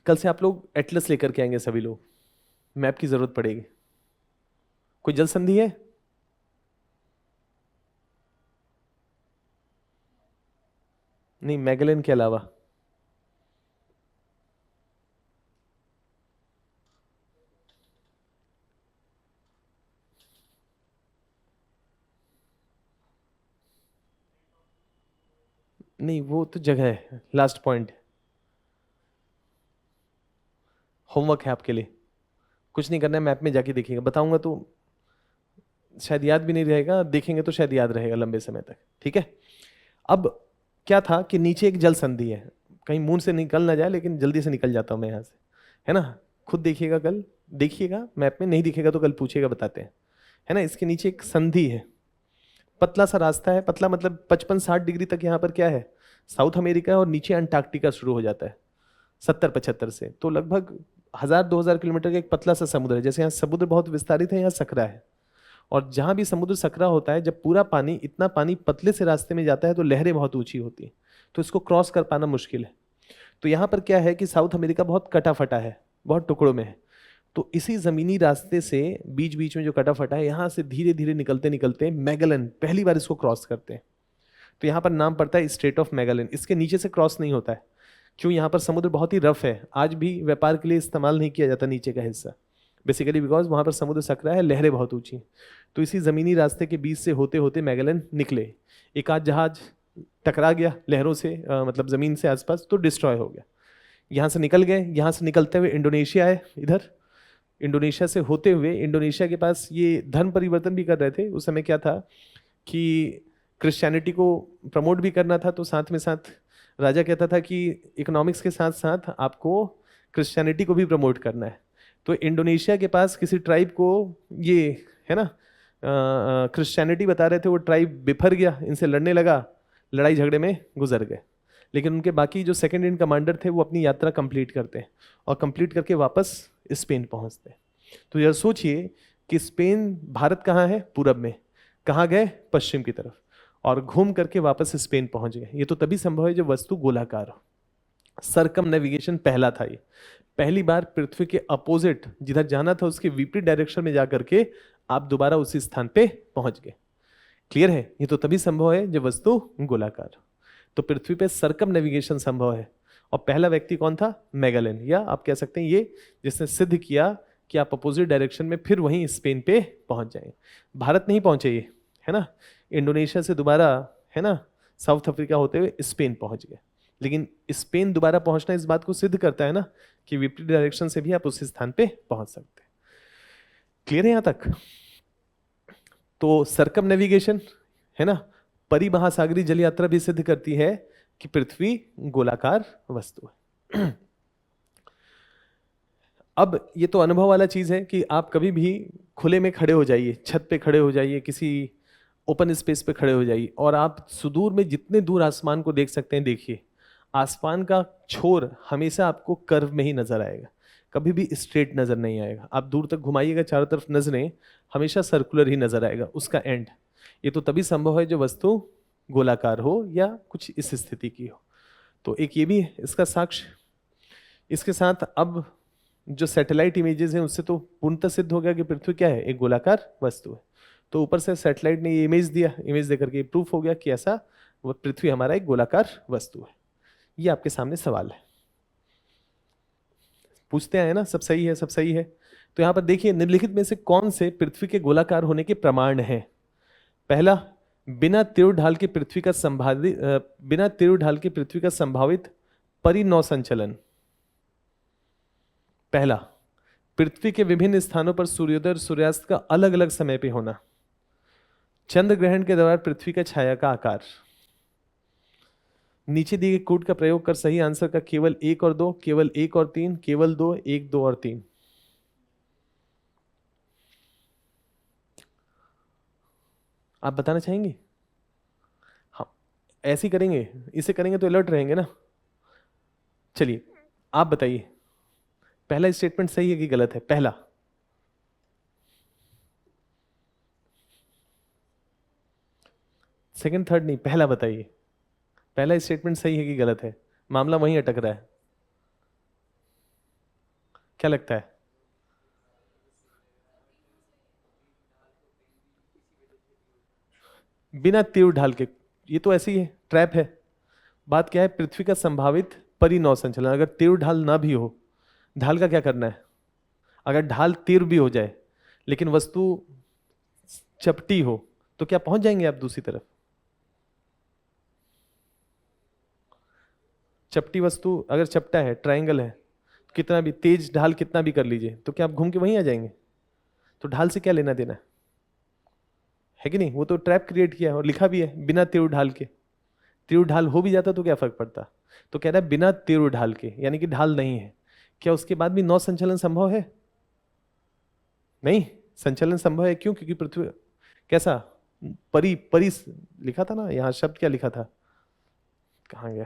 कल से आप लोग एटलस लेकर के आएंगे, सभी लोग, मैप की जरूरत पड़ेगी। कोई जल संधि है? नहीं, मैगलन के अलावा। नहीं, वो तो जगह है, लास्ट पॉइंट, होमवर्क है आपके लिए, कुछ नहीं करना है, मैप में जाके देखिएगा, बताऊंगा तो शायद याद भी नहीं रहेगा, देखेंगे तो शायद याद रहेगा लंबे समय तक। ठीक है? अब क्या था कि नीचे एक जल संधि है, कहीं मुंह से निकल ना जाए, लेकिन जल्दी से निकल जाता हूं मैं यहाँ से, है ना। खुद देखिएगा, कल देखिएगा मैप में, नहीं दिखेगा तो कल पूछिएगा, बताते हैं, है ना। इसके नीचे एक संधि है, पतला सा रास्ता है, पतला मतलब 55-60 डिग्री तक यहाँ पर क्या है, साउथ अमेरिका है, और नीचे अंटार्कटिका शुरू हो जाता है 70-75 से। तो लगभग 1000-2000 किलोमीटर का एक पतला सा समुद्र है। जैसे यहाँ समुद्र बहुत विस्तारित है, यहाँ सकरा है, और जहाँ भी समुद्र सकरा होता है, जब पूरा पानी, इतना पानी पतले से रास्ते में जाता है तो लहरें बहुत ऊंची होती हैं, तो इसको क्रॉस कर पाना मुश्किल है। तो यहाँ पर क्या है कि साउथ अमेरिका बहुत कटा फटा है, बहुत टुकड़ों में है। तो इसी जमीनी रास्ते से बीच बीच में जो कटा फटा है, यहाँ से धीरे धीरे निकलते निकलते मैगेलन पहली बार इसको क्रॉस करते हैं। तो यहाँ पर नाम पड़ता है स्ट्रेट ऑफ मैगेलन। इसके नीचे से क्रॉस नहीं होता है, क्यों? यहाँ पर समुद्र बहुत ही रफ है, आज भी व्यापार के लिए इस्तेमाल नहीं किया जाता नीचे का हिस्सा, बेसिकली बिकॉज वहाँ पर समुद्र सकरा है, लहरें बहुत ऊंची। तो इसी ज़मीनी रास्ते के बीच से होते होते मैगेलन निकले। एक आध जहाज टकरा गया लहरों से, मतलब ज़मीन से आसपास, तो डिस्ट्रॉय हो गया। यहाँ से निकल गए, यहाँ से निकलते हुए इंडोनेशिया आए इधर। इंडोनेशिया से होते हुए इंडोनेशिया के पास ये धर्म परिवर्तन भी कर रहे थे। उस समय क्या था कि क्रिश्चियनिटी को प्रमोट भी करना था, तो साथ में साथ राजा कहता था कि इकोनॉमिक्स के साथ साथ आपको क्रिश्चियनिटी को भी प्रमोट करना है। तो इंडोनेशिया के पास किसी ट्राइब को ये है ना क्रिश्चियनिटी बता रहे थे, वो ट्राइब बिफर गया, इनसे लड़ने लगा, लड़ाई झगड़े में गुजर गए। लेकिन उनके बाकी जो सेकंड इन कमांडर थे वो अपनी यात्रा कंप्लीट करते हैं और कंप्लीट करके वापस स्पेन पहुंचते हैं। तो यह सोचिए कि स्पेन, भारत कहाँ है? पूरब में। कहाँ गए? पश्चिम की तरफ, और घूम करके वापस स्पेन पहुंच गए। ये तो तभी संभव है जब वस्तु गोलाकार हो। सरकम नेविगेशन पहला था, ये पहली बार पृथ्वी के अपोजिट, जिधर जाना था उसके विपरीत डायरेक्शन में जाकर के आप दोबारा उसी स्थान पे पहुंच गए। क्लियर है? ये तो तभी संभव है जब वस्तु गोलाकार हो। तो पृथ्वी पे सरकम नेविगेशन संभव है। और पहला व्यक्ति कौन था? मैगेलन, या आप कह सकते हैं ये जिसने सिद्ध किया कि आप अपोजिट डायरेक्शन में फिर वहीं स्पेन पे पहुंच जाएंगे। भारत नहीं पहुंचे ये, है ना, इंडोनेशिया से दोबारा, है ना, साउथ अफ्रीका होते हुए स्पेन पहुंच गए। लेकिन स्पेन दोबारा पहुंचना इस बात को सिद्ध करता है ना कि विपरीत डायरेक्शन से भी आप उस स्थान पे पहुंच सकते हैं। क्लियर है यहां तक? तो सरकम नेविगेशन, है ना, परिमहासागरीय जल यात्रा भी सिद्ध करती है कि पृथ्वी गोलाकार वस्तु है। अब ये तो अनुभव वाला चीज है कि आप कभी भी खुले में खड़े हो जाइए, छत पे खड़े हो जाइए, किसी ओपन स्पेस पे खड़े हो जाइए, और आप सुदूर में जितने दूर आसमान को देख सकते हैं देखिए, आसमान का छोर हमेशा आपको कर्व में ही नजर आएगा, कभी भी स्ट्रेट नजर नहीं आएगा। आप दूर तक घुमाइएगा चारों तरफ नजरें, हमेशा सर्कुलर ही नजर आएगा उसका एंड। ये तो तभी संभव है जो वस्तु गोलाकार हो या कुछ इस स्थिति की हो। तो एक ये भी है इसका साक्ष्य। इसके साथ अब जो सैटेलाइट इमेजेस हैं उससे तो पूर्णतः सिद्ध हो गया कि पृथ्वी क्या है? एक गोलाकार वस्तु है। तो ऊपर से सैटेलाइट ने ये इमेज दिया, इमेज देकर के प्रूफ हो गया कि ऐसा वो पृथ्वी हमारा एक गोलाकार वस्तु है। ये आपके सामने सवाल है, पूछते हैं ना, सब सही है, सब सही है। तो यहाँ पर देखिए निम्नलिखित में से कौन से पृथ्वी के गोलाकार होने के प्रमाण हैं? पहला, बिना तीव्र ढाल के पृथ्वी का संभावित परिनौ संचलन। पहला, पृथ्वी के विभिन्न स्थानों पर सूर्योदय और सूर्यास्त का अलग अलग समय पे होना। चंद्र ग्रहण के दौरान पृथ्वी का छाया का आकार। नीचे दिए गए कोड का प्रयोग कर सही आंसर का केवल 1 और 2, केवल 1 और 3, केवल 2, 1, 2 और 3। आप बताना चाहेंगे? हाँ, ऐसे ही करेंगे, इसे करेंगे तो अलर्ट रहेंगे ना। चलिए आप बताइए, पहला स्टेटमेंट सही है कि गलत है? पहला, सेकंड थर्ड नहीं, पहला बताइए, पहला स्टेटमेंट सही है कि गलत है? मामला वहीं अटक रहा है, क्या लगता है? बिना तीव्र ढाल के, ये तो ऐसे ही है, ट्रैप है। बात क्या है? पृथ्वी का संभावित परिनौ संचलन। अगर तीव्र ढाल ना भी हो, ढाल का क्या करना है? अगर ढाल तीव्र भी हो जाए लेकिन वस्तु चपटी हो तो क्या पहुंच जाएंगे आप दूसरी तरफ? चपटी वस्तु अगर चपटा है, ट्रायंगल है, कितना भी तेज ढाल कितना भी कर लीजिए तो क्या आप घूम के वहीं आ जाएंगे? तो ढाल से क्या लेना देना है कि नहीं? वो तो ट्रैप क्रिएट किया है और लिखा भी है बिना तीव्र ढाल के। तीव्र ढाल हो भी जाता तो क्या फर्क पड़ता? तो कह रहा है बिना तीव्र ढाल के, यानी कि ढाल नहीं है। क्या उसके बाद भी नौ संचलन संभव है? नहीं, संचलन संभव है। क्यों? क्योंकि पृथ्वी कैसा परी परी लिखा था ना, यहां शब्द क्या लिखा था, कहां गया?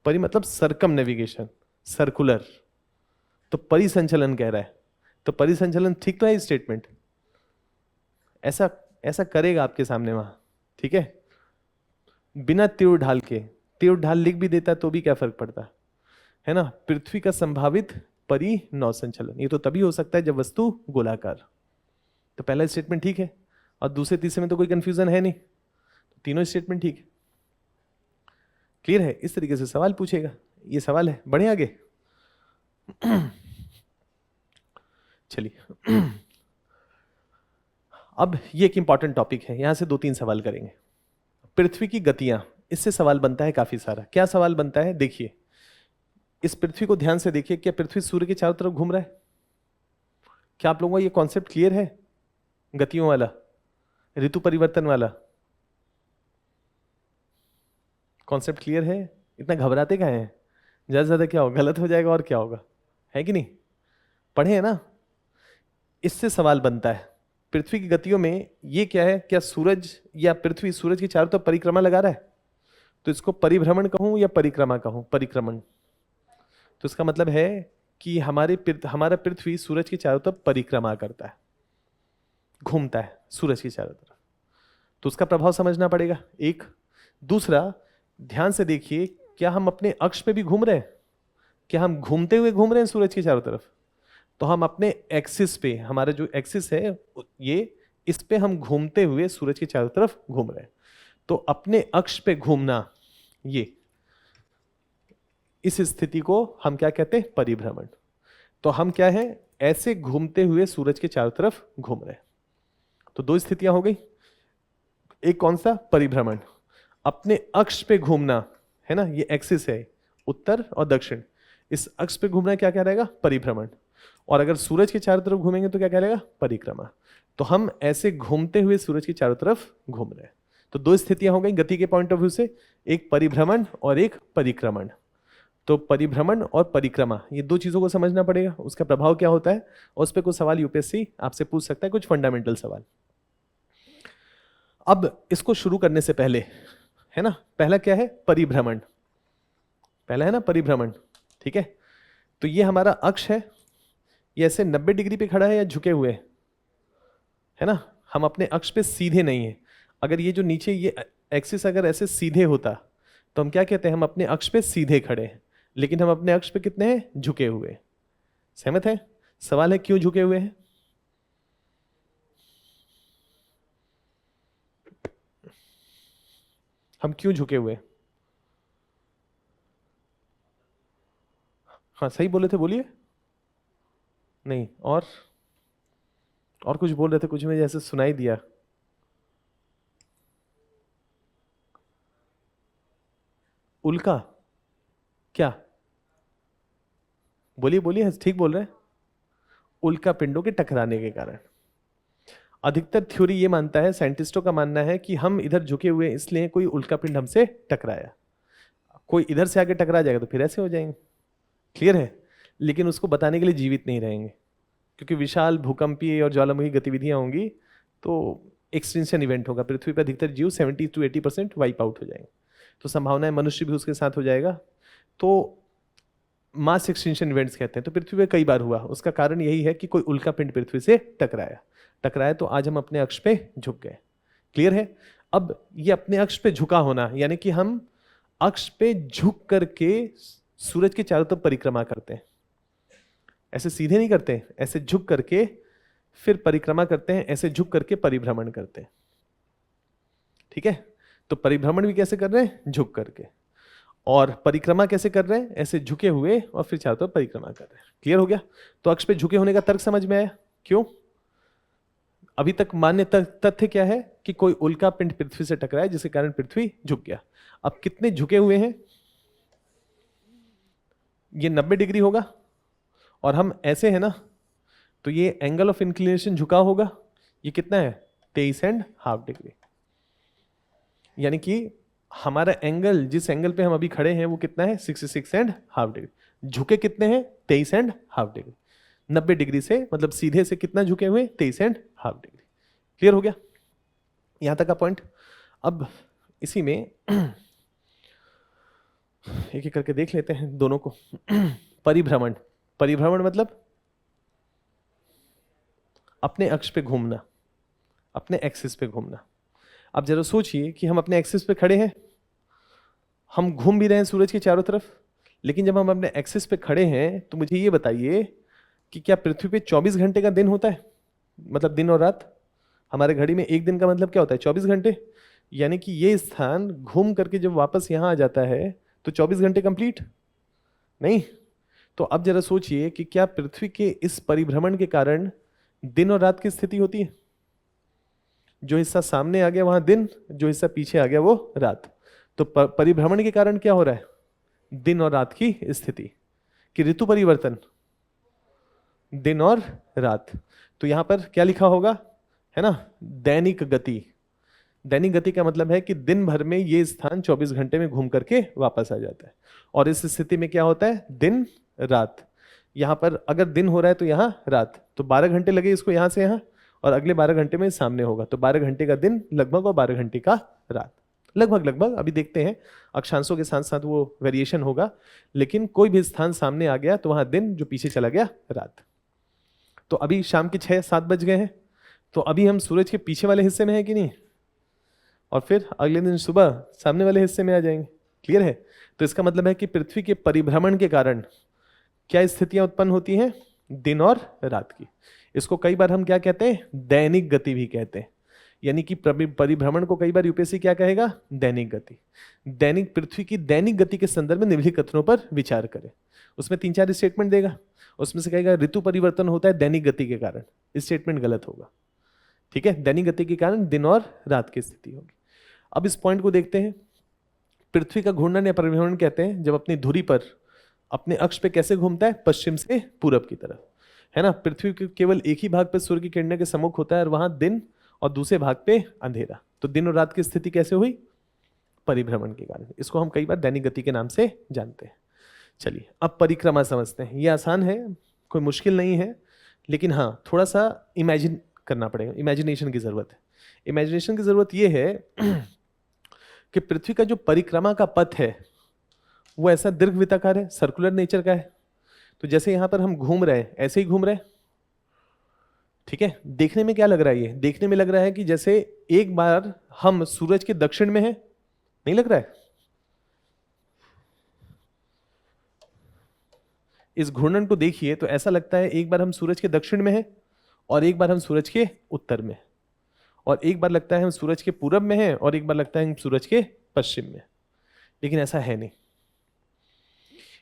परी मतलब सरकम नेविगेशन, सर्कुलर। तो परिसंचलन कह रहा है, तो परिसंचलन ठीक तो है स्टेटमेंट? ऐसा ऐसा करेगा आपके सामने वहां, ठीक है, बिना तीर ढाल के। तीर ढाल लिख भी देता तो भी क्या फर्क पड़ता है ना। पृथ्वी का संभावित परिनौ संचलन, ये तो तभी हो सकता है जब वस्तु गोलाकार। तो पहला स्टेटमेंट ठीक है, और दूसरे तीसरे में तो कोई कंफ्यूजन है नहीं, तीनों स्टेटमेंट ठीक है। क्लियर है? इस तरीके से सवाल पूछेगा, ये सवाल है। बढ़े आगे। चलिए, अब ये एक इंपॉर्टेंट टॉपिक है, यहां से 2-3 सवाल करेंगे। पृथ्वी की गतियां, इससे सवाल बनता है काफी सारा। क्या सवाल बनता है? देखिए, इस पृथ्वी को ध्यान से देखिए, क्या पृथ्वी सूर्य के चारों तरफ घूम रहा है? क्या आप लोगों को ये कॉन्सेप्ट क्लियर है? गतियों वाला, ऋतु परिवर्तन वाला कॉन्सेप्ट क्लियर है? इतना घबराते क्या है? ज्यादा से ज्यादा क्या होगा, गलत हो जाएगा और क्या होगा, है कि नहीं? पढ़े हैं ना। इससे सवाल बनता है पृथ्वी की गतियों में, ये क्या है, क्या सूरज या पृथ्वी सूरज की चारों तरफ परिक्रमा लगा रहा है? तो इसको परिभ्रमण कहूं या परिक्रमा कहूं? परिक्रमण। तो इसका मतलब है कि हमारा पृथ्वी सूरज की चारों तरफ परिक्रमा करता है, घूमता है सूरज की चारों तरफ। तो उसका प्रभाव समझना पड़ेगा, एक। दूसरा, ध्यान से देखिए, क्या हम अपने अक्ष पे भी घूम रहे हैं? क्या हम घूमते हुए घूम रहे हैं सूरज की चारों तरफ? तो हम अपने एक्सिस पे, हमारा जो एक्सिस है ये, इस पे हम घूमते हुए सूरज की चारों तरफ घूम रहे हैं। तो अपने अक्ष पे घूमना, ये, इस स्थिति को हम क्या कहते हैं? परिभ्रमण। तो हम क्या है, ऐसे घूमते हुए सूरज के चारों तरफ घूम रहे हैं। तो 2 स्थितियां हो गई। एक कौन सा? परिभ्रमण। अपने अक्ष पे घूमना है ना, ये एक्सिस है, उत्तर और दक्षिण, इस अक्ष पे घूमना क्या कह रहेगा? परिभ्रमण। और अगर सूरज के चारों तरफ घूमेंगे तो क्या कहलाएगा? परिक्रमा। तो हम ऐसे घूमते हुए सूरज की चारों तरफ घूम रहे हैं। तो 2 स्थितियां हो गई गति के पॉइंट ऑफ व्यू से, एक परिभ्रमण और एक परिक्रमण। तो परिभ्रमण और परिक्रमा, ये 2 चीजों को समझना पड़ेगा, उसका प्रभाव क्या होता है, और उस पर कुछ सवाल यूपीएससी आपसे पूछ सकता है, कुछ फंडामेंटल सवाल। अब इसको शुरू करने से पहले, है ना, पहला क्या है? परिभ्रमण। पहला है ना परिभ्रमण, ठीक है। तो ये हमारा अक्ष है, ये ऐसे 90 डिग्री पे खड़ा है या झुके हुए है ना। हम अपने अक्ष पे सीधे नहीं है। अगर ये जो नीचे ये एक्सिस अगर ऐसे सीधे होता तो हम क्या कहते हैं? हम अपने अक्ष पे सीधे खड़े हैं, लेकिन हम अपने अक्ष पे कितने हैं? झुके हुए। सहमत है? सवाल है क्यों झुके हुए हैं? हम क्यों झुके हुए? हाँ सही बोले थे, बोलिए। नहीं, और कुछ बोल रहे थे, कुछ में जैसे सुनाई दिया। उल्का? क्या? बोलिए बोलिए, ठीक बोल रहे हैं। उल्का पिंडों के टकराने के कारण। अधिकतर थ्योरी ये मानता है, साइंटिस्टों का मानना है कि हम इधर झुके हुए इसलिए कोई उल्का पिंड हमसे टकराया। कोई इधर से आके टकरा जाएगा तो फिर ऐसे हो जाएंगे। क्लियर है? लेकिन उसको बताने के लिए जीवित नहीं रहेंगे, क्योंकि विशाल भूकंपीय और ज्वालामुखी गतिविधियां होंगी, तो एक्सटिंक्शन इवेंट होगा। पृथ्वी पर अधिकतर जीव 70 to 80% वाइप आउट हो जाएंगे। तो संभावना है मनुष्य भी उसके साथ हो जाएगा। तो मास एक्सटिंक्शन इवेंट्स कहते हैं। तो पृथ्वी पे कई बार हुआ, उसका कारण यही है कि कोई उल्का पिंड पृथ्वी से टकराया तो आज हम अपने अक्ष पे झुक गए। क्लियर है? अब ये अपने अक्ष पे झुका होना, यानी कि हम अक्ष पे झुक करके सूरज के चारों तरफ परिक्रमा करते हैं। ऐसे सीधे नहीं करते, ऐसे झुक करके फिर परिक्रमा करते हैं, ऐसे झुक करके परिभ्रमण करते हैं। ठीक है? तो परिभ्रमण भी कैसे कर रहे हैं? झुक करके। और परिक्रमा कैसे कर रहे हैं? ऐसे झुके हुए और फिर चारों तरफ परिक्रमा कर रहे हैं। क्लियर हो गया? तो अक्ष पे झुके होने का तर्क समझ में आया? क्यों? अभी तक मान्य तथ्य क्या है कि कोई उल्का पिंड पृथ्वी से टकराया जिसके कारण पृथ्वी झुक गया। अब कितने झुके हुए हैं? ये 90 डिग्री होगा, और हम ऐसे है ना, तो ये एंगल ऑफ इंक्लिनेशन झुका होगा। ये कितना है? 23.5 डिग्री। यानी कि हमारा एंगल, जिस एंगल पे हम अभी खड़े हैं, वो कितना है? 66.5 डिग्री। झुके कितने हैं? 23.5 डिग्री। 90 डिग्री से मतलब सीधे से कितना झुके हुए? 23.5 डिग्री। क्लियर हो गया यहां तक का पॉइंट? अब इसी में एक एक करके देख लेते हैं दोनों को। परिभ्रमण। परिभ्रमण मतलब अपने अक्ष पे घूमना। अपने एक्सिस पे घूमना। अब जरा सोचिए कि हम अपने एक्सिस पे खड़े हैं, हम घूम भी रहे हैं सूरज के चारों तरफ, लेकिन जब हम अपने एक्सिस पे खड़े हैं तो मुझे ये बताइए कि क्या पृथ्वी पे 24 घंटे का दिन होता है, मतलब दिन और रात? हमारे घड़ी में एक दिन का मतलब क्या होता है? 24 घंटे। यानी कि ये स्थान घूम करके जब वापस यहाँ आ जाता है तो 24 घंटे कंप्लीट नहीं। तो अब जरा सोचिए कि क्या पृथ्वी के इस परिभ्रमण के कारण दिन और रात की स्थिति होती है? जो हिस्सा सामने आ गया वहां दिन, जो हिस्सा पीछे आ गया वो रात। तो परिभ्रमण के कारण क्या हो रहा है? दिन और रात की स्थिति, कि ऋतु परिवर्तन, दिन और रात। तो यहां पर क्या लिखा होगा, है ना, दैनिक गति। दैनिक गति का मतलब है कि दिन भर में ये स्थान 24 घंटे में घूम करके वापस आ जाता है। और इस स्थिति में क्या होता है? दिन रात। यहां पर अगर दिन हो रहा है तो यहां रात, तो 12 घंटे लगे इसको यहां से यहां, और अगले 12 घंटे में सामने होगा, तो 12 घंटे का दिन लगभग और 12 घंटे का रात लगभग। अभी देखते हैं, अक्षांशों के साथ साथ वो वेरिएशन होगा, लेकिन कोई भी स्थान सामने आ गया तो वहां दिन, जो पीछे चला गया रात। तो अभी शाम के 6-7 बज गए हैं, तो अभी हम सूरज के पीछे वाले हिस्से में हैं कि नहीं, और फिर अगले दिन सुबह सामने वाले हिस्से में आ जाएंगे। क्लियर है? तो इसका मतलब है कि पृथ्वी के परिभ्रमण के कारण क्या स्थितियां उत्पन्न होती हैं? दिन और रात की। इसको कई बार हम क्या कहते हैं? दैनिक गति भी कहते हैं। यानी कि परिभ्रमण को कई बार यूपीएससी क्या कहेगा? दैनिक गति। दैनिक, पृथ्वी की दैनिक गति के संदर्भ में निम्नलिखित कथनों पर विचार करें। उसमें 3-4 स्टेटमेंट देगा, उसमें से कहेगा ऋतु परिवर्तन होता है दैनिक गति के कारण। स्टेटमेंट गलत होगा, ठीक है? दैनिक गति के कारण दिन और रात की स्थिति होगी। अब इस पॉइंट को देखते हैं। पृथ्वी का घूर्णन या परिभ्रमण कहते हैं जब अपनी धुरी पर, अपने अक्ष पे कैसे घूमता है? पश्चिम से पूरब की तरफ, है ना। पृथ्वी के केवल एक ही भाग पे सूर्य की किरणें के सम्मुख होता है, और वहां दिन, और दूसरे भाग पे अंधेरा। तो दिन और रात की स्थिति कैसे हुई? परिभ्रमण के कारण। इसको हम कई बार दैनिक गति के नाम से जानते हैं। चलिए अब परिक्रमा समझते हैं। ये आसान है, कोई मुश्किल नहीं है, लेकिन हाँ थोड़ा सा इमेजिन करना पड़ेगा, इमेजिनेशन की जरूरत है। इमेजिनेशन की जरूरत ये है कि पृथ्वी का जो परिक्रमा का पथ है वो ऐसा दीर्घवृत्ताकार है, सर्कुलर नेचर का है। तो जैसे यहां पर हम घूम रहे हैं, ऐसे ही घूम रहे हैं, ठीक है। देखने में क्या लग रहा है? ये देखने में लग रहा है कि जैसे एक बार हम सूरज के दक्षिण में हैं, नहीं लग रहा है? इस घूर्णन को देखिए तो ऐसा लगता है एक बार हम सूरज के दक्षिण में हैं, और एक बार हम सूरज के उत्तर में, और एक बार लगता है हम सूरज के पूरब में हैं, और एक बार लगता है हम सूरज के पश्चिम में। लेकिन ऐसा है नहीं।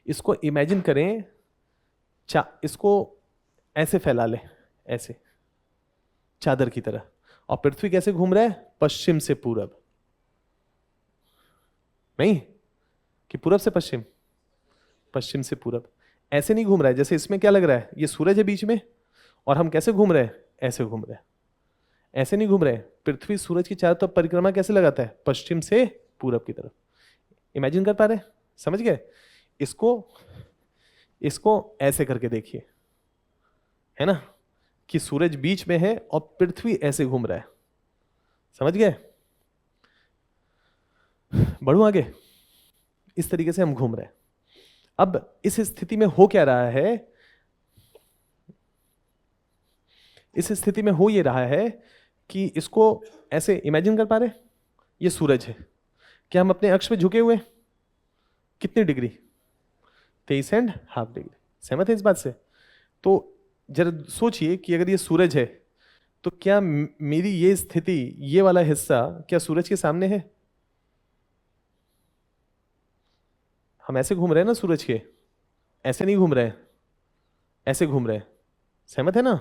इसको इमेजिन करें, इसको ऐसे फैला लें, ऐसे चादर की तरह, और पृथ्वी कैसे घूम रहा है? पश्चिम से पूरब, नहीं कि पूरब से पश्चिम, पश्चिम से पूरब। ऐसे नहीं घूम रहा है जैसे इसमें क्या लग रहा है, ये सूरज है बीच में, और हम कैसे घूम रहे हैं? ऐसे घूम रहे हैं। ऐसे नहीं घूम रहे हैं। पृथ्वी सूरज की चारों तरफ परिक्रमा कैसे लगाता है? पश्चिम से पूरब की तरफ। इमेजिन कर पा रहे हैं? समझ गए? इसको ऐसे करके देखिए, है ना, कि सूरज बीच में है और पृथ्वी ऐसे घूम रहा है। समझ गए? बढ़ू आगे। इस तरीके से हम घूम रहे हैं। अब इस स्थिति में हो क्या रहा है? इस स्थिति में हो ये रहा है कि इसको ऐसे इमेजिन कर पा रहे? ये सूरज है, क्या हम अपने अक्ष पे झुके हुए? कितनी डिग्री? 23.5 डिग्री। सहमत है इस बात से? तो जरा सोचिए कि अगर ये सूरज है तो क्या मेरी ये स्थिति, ये वाला हिस्सा क्या सूरज के सामने है? हम ऐसे घूम रहे हैं ना सूरज के, ऐसे नहीं घूम रहे हैं, ऐसे घूम रहे हैं। सहमत है ना?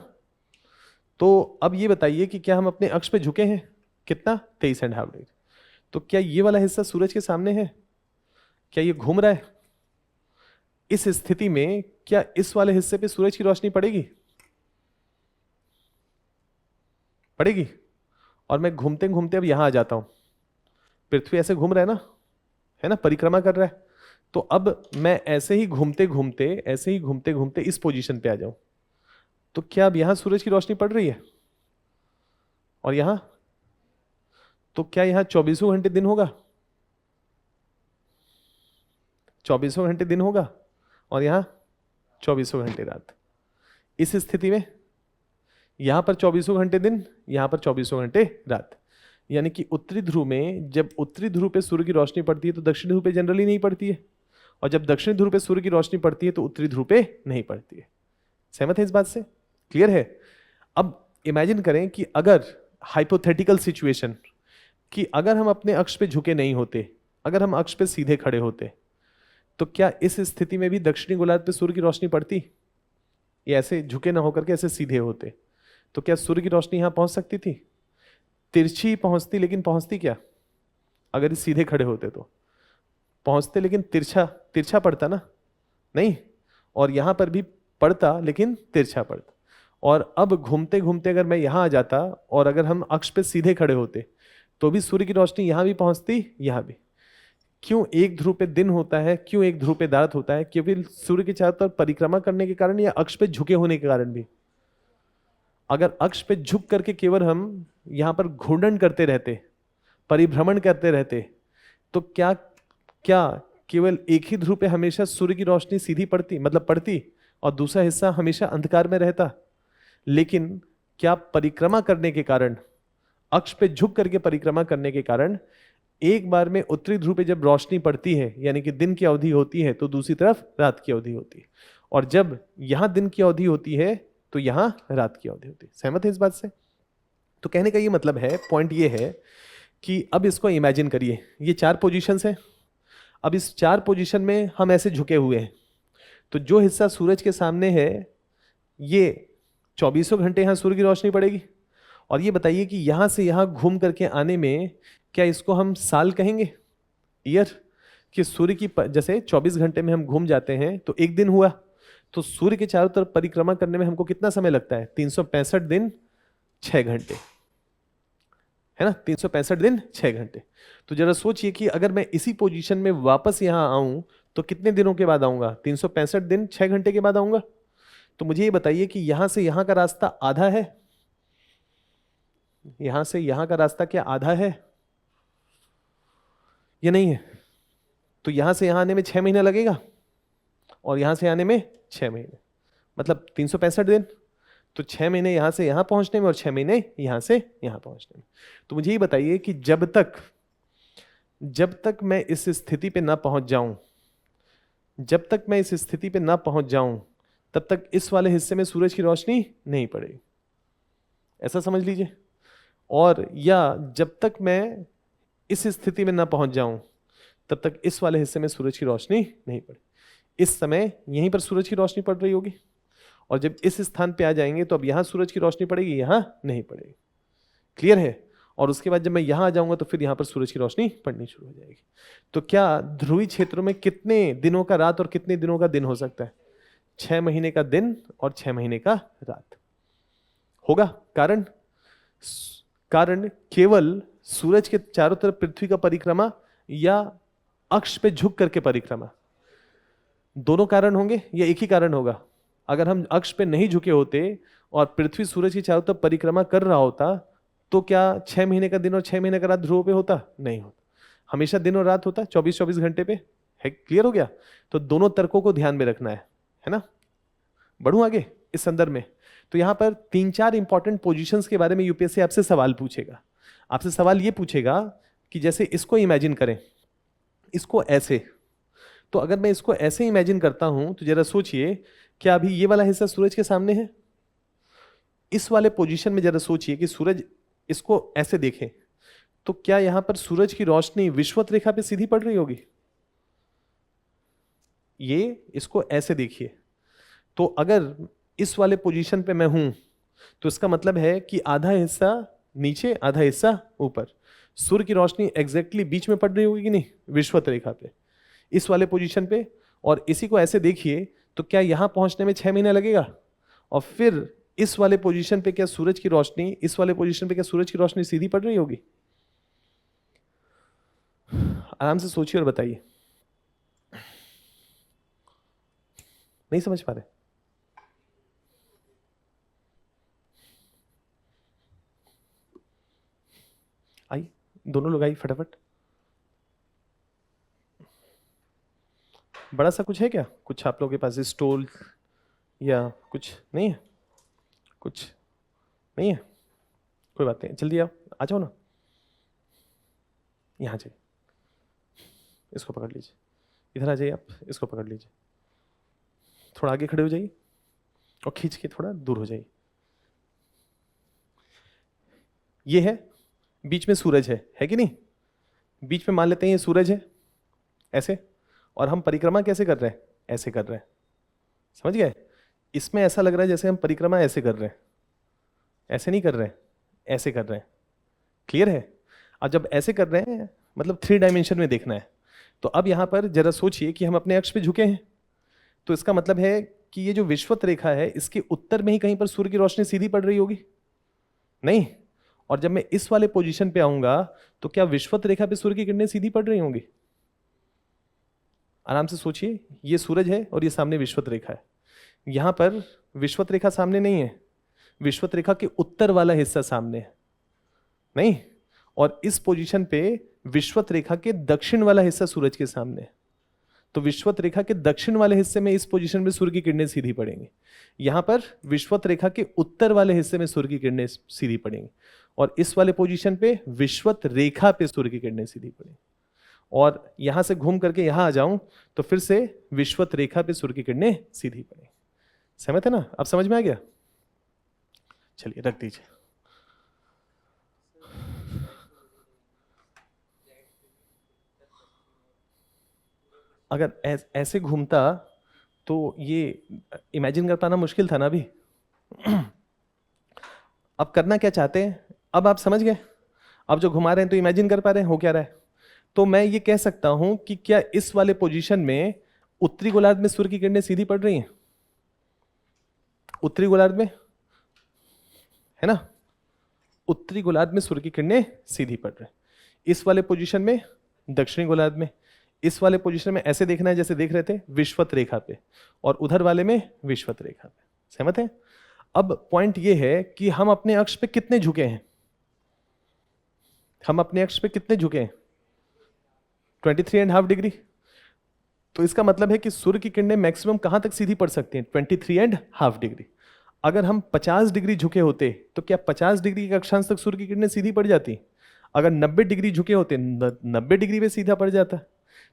तो अब ये बताइए कि क्या हम अपने अक्ष पे झुके हैं? कितना? 23.5 डिग्री। तो क्या ये वाला हिस्सा सूरज के सामने है? क्या ये घूम रहा है? इस स्थिति में क्या इस वाले हिस्से पे सूरज की रोशनी पड़ेगी? पड़ेगी। और मैं घूमते घूमते अब यहां आ जाता हूं, पृथ्वी ऐसे घूम रहा है ना, है ना, परिक्रमा कर रहा है। तो अब मैं ऐसे ही घूमते घूमते, ऐसे ही घूमते घूमते इस पोजीशन पे आ जाऊं, तो क्या अब यहां सूरज की रोशनी पड़ रही है? और यहां? तो क्या यहां 24 घंटे दिन होगा? 24 घंटे दिन होगा, और यहां 24 घंटे रात। इस स्थिति में यहाँ पर 24 घंटे दिन, यहाँ पर 24 घंटे रात। यानी कि उत्तरी ध्रुव में जब उत्तरी ध्रुव पे सूर्य की रोशनी पड़ती है तो दक्षिणी ध्रुव पे जनरली नहीं पड़ती है, और जब दक्षिणी ध्रुव पे सूर्य की रोशनी पड़ती है तो उत्तरी ध्रुव पे नहीं पड़ती है। सहमत है इस बात से? क्लियर है? अब इमेजिन करें कि अगर हाइपोथेटिकल सिचुएशन कि अगर हम अपने अक्ष पे झुके नहीं होते, अगर हम अक्ष पे सीधे खड़े होते, तो क्या इस स्थिति में भी दक्षिणी गोलार्ध पे सूर्य की रोशनी पड़ती? ये ऐसे झुके ना होकर के ऐसे सीधे होते, तो क्या सूर्य की रोशनी यहां पहुंच सकती थी? तिरछी पहुंचती, लेकिन पहुंचती क्या? अगर ये सीधे खड़े होते तो पहुंचते, लेकिन तिरछा तिरछा पड़ता ना, नहीं। और यहां पर भी पड़ता, लेकिन तिरछा पड़ता। और अब घूमते घूमते अगर मैं यहां आ जाता और अगर हम अक्ष पे सीधे खड़े होते तो भी सूर्य की रोशनी यहां भी पहुंचती, यहां भी। क्यों एक ध्रुव पे दिन होता है, क्यों एक ध्रुव पे रात होता है? केवल सूर्य के चारों तरफ परिक्रमा करने के कारण या अक्ष पे झुके होने के कारण भी? अगर अक्ष पे झुक करके केवल हम यहां पर घूर्णन करते रहते, परिभ्रमण करते रहते, तो क्या क्या केवल एक ही ध्रुव पे हमेशा सूर्य की रोशनी सीधी पड़ती, मतलब पड़ती, और दूसरा हिस्सा हमेशा अंधकार में रहता? लेकिन क्या परिक्रमा करने के कारण, अक्ष पे झुक करके परिक्रमा करने के कारण एक बार में उत्तरी ध्रुव पे जब रोशनी पड़ती है, यानी कि दिन की अवधि होती है, तो दूसरी तरफ रात की अवधि होती है, और जब यहां दिन की अवधि होती है तो यहां रात की अवधि होती है। सहमत है इस बात से? तो कहने का ये मतलब है, पॉइंट ये है कि अब इसको इमेजिन करिए, ये 4 पोजीशंस है। अब इस 4 पोजीशन में हम ऐसे झुके हुए हैं, तो जो हिस्सा सूरज के सामने है, ये 24 घंटे यहां सूर्य की रोशनी पड़ेगी। और ये बताइए कि यहां से यहां घूम करके आने में क्या इसको हम साल कहेंगे, ईयर? कि सूर्य की जैसे 24 घंटे में हम घूम जाते हैं तो एक दिन हुआ, तो सूर्य के चारों तरफ परिक्रमा करने में हमको कितना समय लगता है? 365 दिन 6 घंटे, है ना? 365 दिन 6 घंटे। तो जरा सोचिए कि अगर मैं इसी पोजीशन में वापस यहां आऊं तो कितने दिनों के बाद आऊंगा? 365 दिन 6 घंटे के बाद आऊंगा। तो मुझे ये बताइए कि यहां से यहां का रास्ता आधा है? यहां से यहां का रास्ता क्या आधा है या नहीं है? तो यहां से यहां आने में 6 महीना लगेगा, और यहां से आने में 6 महीने, मतलब 365 दिन। तो 6 महीने यहां से यहां पहुंचने में और 6 महीने यहां से यहां पहुंचने में। तो मुझे ये बताइए कि जब तक मैं इस स्थिति पे ना पहुंच जाऊं, जब तक मैं इस स्थिति पे ना पहुंच जाऊं, तब तक इस वाले हिस्से में सूरज की रोशनी नहीं पड़ेगी, ऐसा समझ लीजिए। और या जब तक मैं इस स्थिति में ना पहुंच जाऊं, तब तक इस वाले हिस्से में सूरज की रोशनी नहीं पड़े। इस समय यहीं पर सूरज की रोशनी पड़ रही होगी, और जब इस स्थान पे आ जाएंगे तो अब यहां सूरज की रोशनी पड़ेगी, यहां नहीं पड़ेगी। क्लियर है? और उसके बाद जब मैं यहां आ जाऊंगा तो फिर यहां पर सूरज की रोशनी पड़नी शुरू हो जाएगी। तो क्या ध्रुवीय क्षेत्रों में कितने दिनों का रात और कितने दिनों का दिन हो सकता है? 6 महीने का दिन और 6 महीने का रात होगा। कारण कारण केवल सूरज के चारों तरफ पृथ्वी का परिक्रमा या अक्ष पे झुक करके परिक्रमा, दोनों कारण होंगे या एक ही कारण होगा? अगर हम अक्ष पे नहीं झुके होते और पृथ्वी सूरज की चारों तरफ परिक्रमा कर रहा होता, तो क्या 6 महीने का दिन और 6 महीने का रात ध्रुव पे होता? नहीं होता। हमेशा दिन और रात होता 24-24 घंटे पे है। क्लियर हो गया? तो दोनों तर्कों को ध्यान में रखना है ना? बढ़ूं आगे इस संदर्भ में। तो यहां पर 3-4 इंपॉर्टेंट पोजीशंस के बारे में यूपीएससी आपसे सवाल पूछेगा। आपसे सवाल ये पूछेगा कि जैसे इसको इमेजिन करें, इसको ऐसे, तो अगर मैं इसको ऐसे इमेजिन करता हूं तो जरा सोचिए, क्या अभी ये वाला हिस्सा सूरज के सामने है? इस वाले पोजीशन में जरा सोचिए कि सूरज, इसको ऐसे देखें, तो क्या यहां पर सूरज की रोशनी विषुवत रेखा पे सीधी पड़ रही होगी? ये इसको ऐसे देखिए, तो अगर इस वाले पोजीशन पे मैं हूं तो इसका मतलब है कि आधा हिस्सा नीचे, आधा हिस्सा ऊपर। सूर्य की रोशनी एग्जैक्टली बीच में पड़ रही होगी कि नहीं, विषुवत रेखा पे, इस वाले पोजीशन पे। और इसी को ऐसे देखिए, तो क्या यहां पहुंचने में 6 महीना लगेगा? और फिर इस वाले पोजीशन पे क्या सूरज की रोशनी, इस वाले पोजीशन पे क्या सूरज की रोशनी सीधी पड़ रही होगी? आराम से सोचिए और बताइए। नहीं समझ पा रहे? आई, दोनों लोग आई फटाफट। बड़ा सा कुछ है क्या? कुछ आप लोगों के पास स्टोल या कुछ नहीं है? कुछ नहीं है, कोई बात नहीं, जल्दी आओ, आ जाओ ना, यहाँ जाइए, इसको पकड़ लीजिए, इधर आ जाइए आप, इसको पकड़ लीजिए, थोड़ा आगे खड़े हो जाइए और खींच के थोड़ा दूर हो जाइए। ये है, बीच में सूरज है कि नहीं? बीच में मान लेते हैं ये सूरज है ऐसे, और हम परिक्रमा कैसे कर रहे हैं? ऐसे कर रहे हैं, समझ गए? इसमें ऐसा लग रहा है जैसे हम परिक्रमा ऐसे कर रहे हैं, ऐसे नहीं कर रहे हैं, ऐसे कर रहे हैं। क्लियर है? अब जब ऐसे कर रहे हैं मतलब 3 डायमेंशन में देखना है, तो अब यहां पर जरा सोचिए कि हम अपने अक्ष पे झुके हैं, तो इसका मतलब है कि ये जो विषुवत रेखा है इसके उत्तर में ही कहीं पर सूर्य की रोशनी सीधी पड़ रही होगी, नहीं? और जब मैं इस वाले पोजीशन पे आऊंगा तो क्या विषुवत रेखा पे सूर्य की किरणें सीधी पड़ रही होंगी? आराम से सोचिए, ये सूरज है और ये सामने विषुवत रेखा है। यहां पर विषुवत रेखा सामने नहीं है, विषुवत रेखा के उत्तर वाला हिस्सा सामने है, नहीं? और इस पोजीशन पे विषुवत रेखा के दक्षिण वाला हिस्सा सूरज के सामने है, तो विषुवत रेखा के दक्षिण वाले हिस्से में इस पोजीशन में सूर्य की किरणें सीधी पड़ेंगी। यहां पर विषुवत रेखा के उत्तर वाले हिस्से में सूर्य की किरणें सीधी पड़ेंगी, और इस वाले पोजीशन पे विषुवत रेखा पे सूर्य की किरणें सीधी पड़ेंगी। और यहां से घूम करके यहां आ जाऊं तो फिर से विषुवत रेखा पे सूर्य की किरणें सीधी पड़ेंगी। सहमत है ना? अब समझ में आ गया? चलिए रख दीजिए। अगर ऐसे घूमता तो ये इमेजिन कर पाना मुश्किल था ना अभी। अब करना क्या चाहते हैं? अब आप समझ गए, अब जो घुमा रहे हैं तो इमेजिन कर पा रहे हैं हो क्या रहा है। तो मैं ये कह सकता हूं कि क्या इस वाले पोजीशन में उत्तरी गोलार्ध में सूर्य की किरणें सीधी पड़ रही हैं? उत्तरी गोलार्ध में, है ना, उत्तरी गोलार्ध में सूर्य की किरणें सीधी पड़ रही हैं। इस वाले पोजीशन में दक्षिणी गोलार्ध में, इस वाले पोजीशन में ऐसे देखना है जैसे देख रहे थे विषुवत रेखा पे, और उधर वाले में विषुवत रेखा पे। सहमत है? अब पॉइंट ये है कि हम अपने अक्ष पे कितने झुके हैं? हम अपने अक्ष पे कितने झुके हैं? 23.5 डिग्री। तो इसका मतलब है कि सूर्य की किरणें मैक्सिमम कहां तक सीधी पड़ सकती हैं? 23.5 डिग्री। अगर हम 50 डिग्री झुके होते तो क्या 50 डिग्री के अक्षांश तक सूर्य की किरणें सीधी पड़ जाती? अगर 90 डिग्री झुके होते 90 डिग्री पे सीधा पड़ जाता।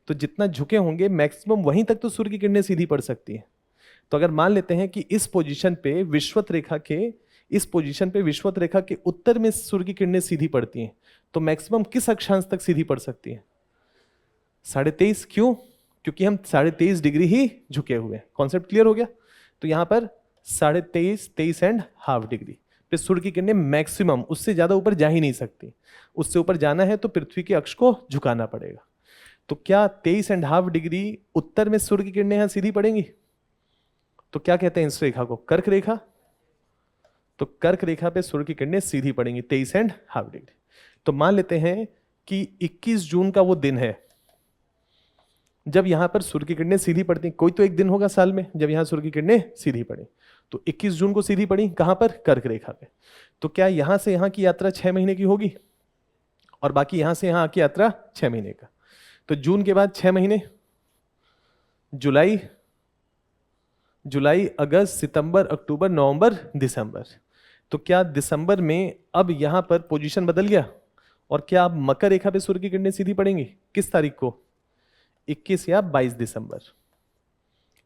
तो जितना झुके होंगे मैक्सिमम वहीं तक तो सूर्य की किरणें सीधी पड़ सकती है। तो अगर मान लेते हैं कि इस पोजीशन पे विषुवत रेखा के, इस पोजीशन पे विषुवत रेखा के उत्तर में सूर्य की किरणें सीधी पड़ती हैं, तो मैक्सिमम किस अक्षांश तक सीधी पड़ सकती है? 23.5। क्यों? क्योंकि हम 23.5 डिग्री ही झुके हुए हैं। कॉन्सेप्ट क्लियर हो गया? तो यहां पर 23.5 डिग्री पे सूर्य की किरणें मैक्सिमम, उससे ज्यादा ऊपर जा ही नहीं सकती। उससे ऊपर जाना है तो पृथ्वी के अक्ष को झुकाना पड़ेगा। तो क्या 23.5 डिग्री उत्तर में सूर्य की किरणें यहां सीधी पड़ेंगी? तो क्या कहते हैं इस रेखा को? कर्क रेखा। तो कर्क रेखा पे सूर्य की किरणें सीधी पड़ेंगी 23.5 डिग्री। तो मान लेते हैं कि 21 जून का वो दिन है जब यहां पर सूर्य की किरणें सीधी पड़ती। कोई तो एक दिन होगा साल में जब यहां सूर्य की किरणें सीधी पड़ी। तो 21 जून को सीधी पड़ी कहां पर? कर्क रेखा पे। तो क्या यहां से यहां की यात्रा 6 महीने की होगी, और बाकी यहां से यहां की यात्रा 6 महीने का? तो जून के बाद 6 महीने, जुलाई, जुलाई, अगस्त, सितंबर, अक्टूबर, नवंबर, दिसंबर। तो क्या दिसंबर में अब यहां पर पोजीशन बदल गया, और क्या अब मकर रेखा पे सूर्य की किरणें सीधी पड़ेंगी? किस तारीख को? 21 या 22 दिसंबर।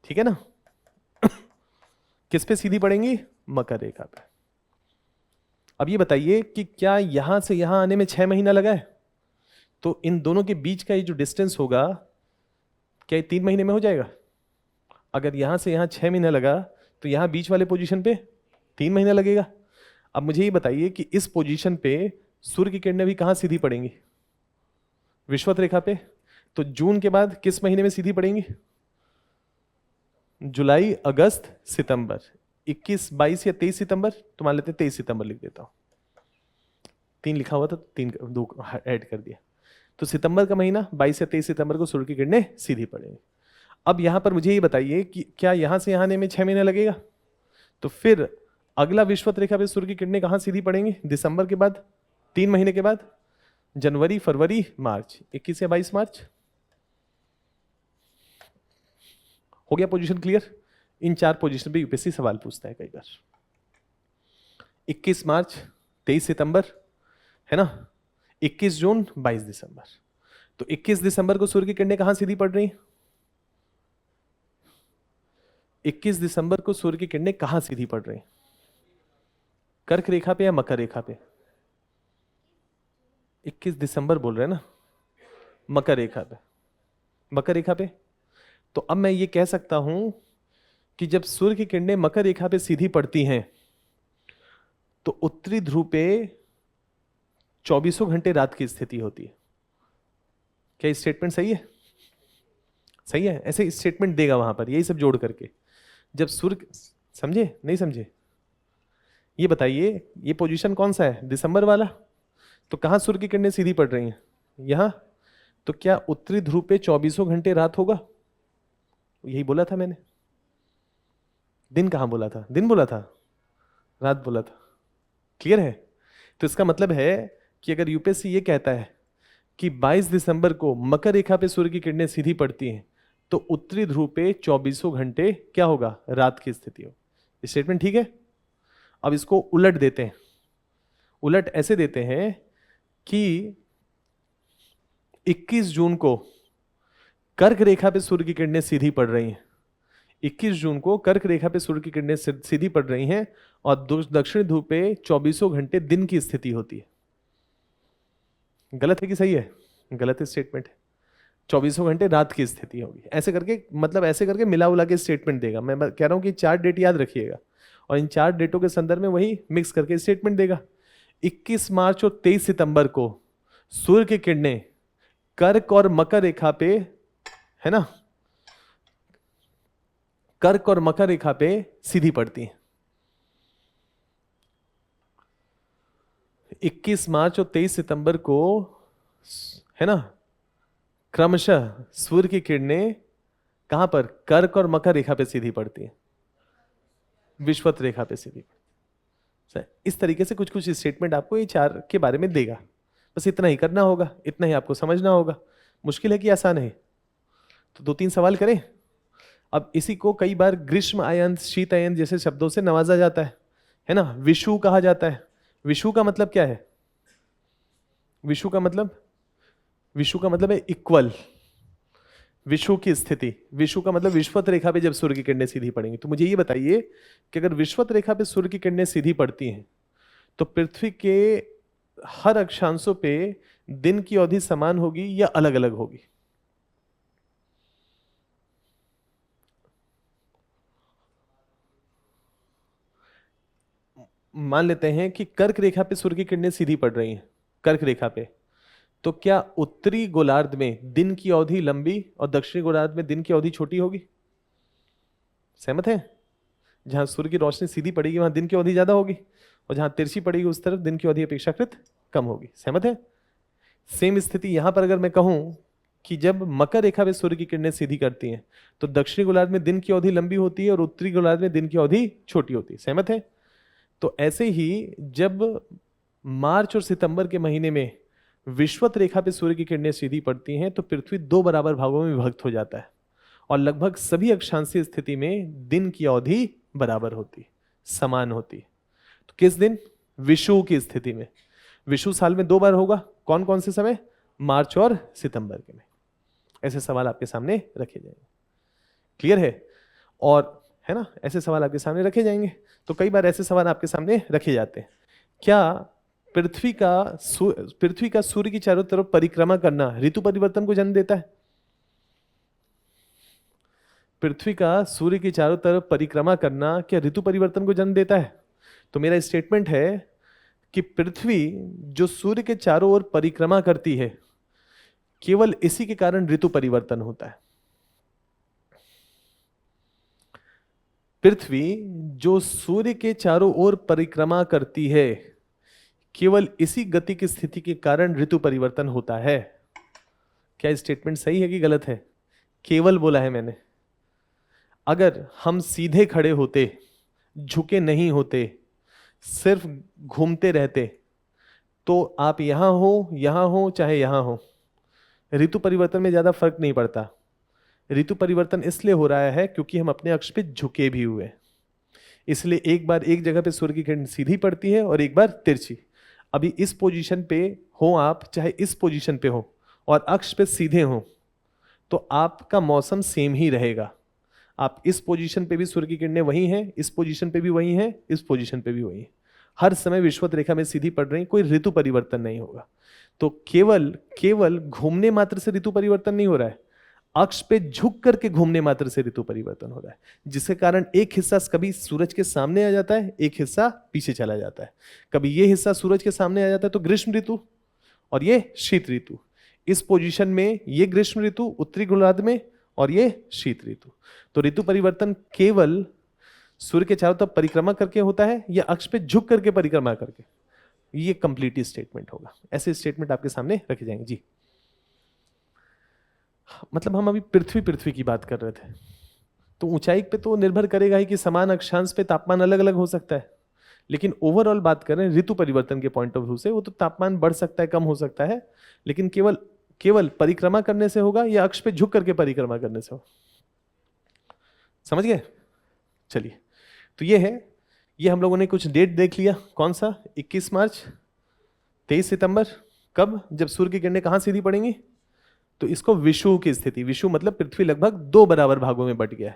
ठीक है ना? किस पे सीधी पड़ेंगी? मकर रेखा पे। अब ये बताइए कि क्या यहां से यहां आने में 6 महीना लगा है? तो इन दोनों के बीच का ये जो डिस्टेंस होगा क्या ये 3 महीने में हो जाएगा? अगर यहां से यहां 6 महीना लगा तो यहां बीच वाले पोजीशन पे 3 महीना लगेगा। अब मुझे ये बताइए कि इस पोजीशन पे सूर्य की किरणें भी कहां सीधी पड़ेंगी? विषुवत रेखा पे। तो जून के बाद किस महीने में सीधी पड़ेंगी? जुलाई, अगस्त, सितंबर। 21, 22 या 23 सितंबर। तो मान लेते हैं 23 सितंबर लिख देता हूं, 3 लिखा हुआ था तो 3 2 ऐड कर दिया। तो सितंबर का महीना 22 या 23 सितंबर को सूर्य की किरणें सीधी पड़ेंगी। अब यहां पर मुझे ये बताइए कि क्या यहां से यहां आने में 6 महीने लगेगा? तो फिर अगला विषुवत रेखा पे सूर्य की किरणें कहां सीधी पड़ेंगी? दिसंबर के बाद 3 महीने के बाद जनवरी, फरवरी, मार्च। 21 या 22 मार्च। हो गया पोजीशन क्लियर? इन 4 पोजीशन पे यूपीएससी सवाल पूछता है कई बार। 21 मार्च, 23 सितंबर, है ना, 21 जून, 22 दिसंबर। तो 21 दिसंबर को सूर्य की किरणें कहां सीधी पड़ रही हैं? 21 दिसंबर को सूर्य की किरणें कहां सीधी पड़ रही हैं? कर्क रेखा पे या मकर रेखा पे? 21 दिसंबर बोल रहे हैं ना, मकर रेखा पे, मकर रेखा पे। तो अब मैं ये कह सकता हूं कि जब सूर्य की किरणें मकर रेखा पे सीधी पड़ती हैं तो उत्तरी ध्रुव पे 24 घंटे रात की स्थिति होती है। क्या स्टेटमेंट सही है? सही है, ऐसे स्टेटमेंट देगा वहां पर, यही सब जोड़ करके। जब सूर्य, समझे नहीं समझे? ये बताइए, ये पोजीशन कौन सा है? दिसंबर वाला। तो कहां सूर्य की किरणें सीधी पड़ रही हैं? यहां। तो क्या उत्तरी ध्रुव पे 24 घंटे रात होगा? यही बोला था मैंने। दिन कहां बोला था? दिन बोला था, रात बोला था। क्लियर है? तो इसका मतलब है कि अगर यूपीएससी ये कहता है कि 22 दिसंबर को मकर रेखा पे सूर्य की किरणें सीधी पड़ती हैं तो उत्तरी ध्रुव पे 24 घंटे क्या होगा? रात की स्थिति हो। स्टेटमेंट ठीक है? अब इसको उलट देते हैं। उलट ऐसे देते हैं कि 21 जून को कर्क रेखा पे सूर्य की किरणें सीधी पड़ रही हैं। 21 जून को कर्क रेखा पे सूर्य की किरणें सीधी पड़ रही हैं और दक्षिण ध्रुव पे 24 घंटे दिन की स्थिति होती है। गलत है कि सही है? गलत स्टेटमेंट है। 24 घंटे रात की स्थिति होगी। ऐसे करके, मतलब ऐसे करके मिला उला के स्टेटमेंट देगा। मैं कह रहा हूं कि 4 डेट याद रखिएगा और इन 4 डेटों के संदर्भ में वही मिक्स करके स्टेटमेंट देगा। 21 मार्च और 23 सितंबर को सूर्य की किरणें कर्क और मकर रेखा पे, है ना, कर्क और मकर रेखा पे सीधी पड़ती हैं। 21 मार्च और 23 सितंबर को, है ना, क्रमशः सूर्य की किरणें कहां पर? कर्क और मकर रेखा पे सीधी पड़ती है, विषुवत रेखा पे सीधी पड़ती है। इस तरीके से कुछ कुछ स्टेटमेंट आपको ये 4 के बारे में देगा। बस इतना ही करना होगा, इतना ही आपको समझना होगा। मुश्किल है कि आसान है? तो 2-3 सवाल करें। अब इसी को कई बार ग्रीष्म आयन, शीत आयन जैसे शब्दों से नवाजा जाता है ना। विषु कहा जाता है। विषु का मतलब क्या है? विषु का मतलब, विषु का मतलब है इक्वल। विषु की स्थिति, विषु का मतलब विषुवत रेखा पे जब सूर्य की किरणें सीधी पड़ेंगी। तो मुझे ये बताइए कि अगर विषुवत रेखा पे सूर्य की किरणें सीधी पड़ती हैं तो पृथ्वी के हर अक्षांशों पे दिन की अवधि समान होगी या अलग अलग होगी? मान लेते हैं कि कर्क रेखा पे सूर्य की किरणें सीधी पड़ रही हैं, कर्क रेखा पे, तो क्या उत्तरी गोलार्ध में दिन की अवधि लंबी और दक्षिणी गोलार्ध में दिन की अवधि छोटी होगी? सहमत है? जहां सूर्य की रोशनी सीधी पड़ेगी वहां दिन की अवधि ज्यादा होगी और जहां तिरछी पड़ेगी उस तरफ दिन की अवधि अपेक्षाकृत कम होगी। सहमत है? सेम स्थिति यहां पर अगर मैं कहूं कि जब मकर रेखा पे सूर्य की किरणें सीधी करती हैं तो दक्षिणी गोलार्ध में दिन की अवधि लंबी होती है और उत्तरी गोलार्ध में दिन की अवधि छोटी होती है। सहमत है? तो ऐसे ही जब मार्च और सितंबर के महीने में विषुवत रेखा पे सूर्य की किरणें सीधी पड़ती हैं तो पृथ्वी 2 बराबर भागों में विभक्त हो जाता है और लगभग सभी अक्षांशीय स्थिति में दिन की अवधि बराबर होती है, समान होती है। तो किस दिन? विषुव की स्थिति में। विषुव साल में 2 बार होगा। कौन कौन से समय? मार्च और सितंबर के में। ऐसे सवाल आपके सामने रखे जाएंगे। क्लियर है? और है ना, ऐसे सवाल आपके सामने रखे जाएंगे। तो कई बार ऐसे सवाल आपके सामने रखे जाते हैं। क्या पृथ्वी का सूर्य की चारों तरफ परिक्रमा करना ऋतु परिवर्तन को जन्म देता है? पृथ्वी का सूर्य की चारों तरफ परिक्रमा करना क्या ऋतु परिवर्तन को जन्म देता है? तो मेरा स्टेटमेंट है कि पृथ्वी जो सूर्य के चारों ओर परिक्रमा करती है केवल इसी के कारण ऋतु परिवर्तन होता है। पृथ्वी जो सूर्य के चारों ओर परिक्रमा करती है केवल इसी गति की स्थिति के कारण ऋतु परिवर्तन होता है। क्या स्टेटमेंट सही है कि गलत है? केवल बोला है मैंने। अगर हम सीधे खड़े होते, झुके नहीं होते, सिर्फ घूमते रहते तो आप यहां हो चाहे यहां हो, ऋतु परिवर्तन में ज्यादा फर्क नहीं पड़ता। ऋतु परिवर्तन इसलिए हो रहा है क्योंकि हम अपने अक्ष पे झुके भी हुए। इसलिए एक बार एक जगह पे सूर्य की किरण सीधी पड़ती है और एक बार तिरछी। अभी इस पोजीशन पे हो आप, चाहे इस पोजीशन पे हो और अक्ष पे सीधे हो, तो आपका मौसम सेम ही रहेगा। आप इस पोजीशन पे भी सूर्य की किरणें वही हैं, इस पोजीशन पे भी वही हैं, इस पोजीशन पे भी वही है, हर समय विषुवत रेखा में सीधी पड़ रही, कोई ऋतु परिवर्तन नहीं होगा। तो केवल घूमने मात्र से ऋतु परिवर्तन नहीं हो रहा है, अक्ष पे झुक करके घूमने मात्र से ऋतु परिवर्तन हो रहा है, जिसके कारण एक हिस्सा कभी सूरज के सामने आ जाता है, एक हिस्सा पीछे चला जाता है। कभी ये हिस्सा सूरज के सामने आ जाता है तो ग्रीष्म ऋतु, और ये शीत ऋतु। इस पोजीशन में ये ग्रीष्म ऋतु उत्तरी गोलार्ध में, और ये शीत ऋतु। तो ऋतु परिवर्तन केवल सूर्य के चारों तरफ परिक्रमा करके होता है या अक्ष पे झुक करके परिक्रमा करके, ये कंप्लीट स्टेटमेंट होगा। ऐसे स्टेटमेंट आपके सामने रखे जाएंगे जी। मतलब हम अभी पृथ्वी की बात कर रहे थे, तो ऊंचाई पे तो निर्भर करेगा ही कि समान अक्षांश पे तापमान अलग अलग हो सकता है, लेकिन ओवरऑल बात करें ऋतु परिवर्तन के पॉइंट ऑफ व्यू से, वो तो तापमान बढ़ सकता है, कम हो सकता है, लेकिन केवल परिक्रमा करने से होगा या अक्ष पे झुक करके परिक्रमा करने से होगा। समझ गए? चलिए, तो ये है, ये हम लोगों ने कुछ डेट देख लिया। कौन सा? 21 मार्च, 23 सितंबर। कब? जब सूर्य की किरणें कहां सीधी पड़ेंगी? तो इसको विषुव की स्थिति, विषुव मतलब पृथ्वी लगभग 2 बराबर भागों में बट गया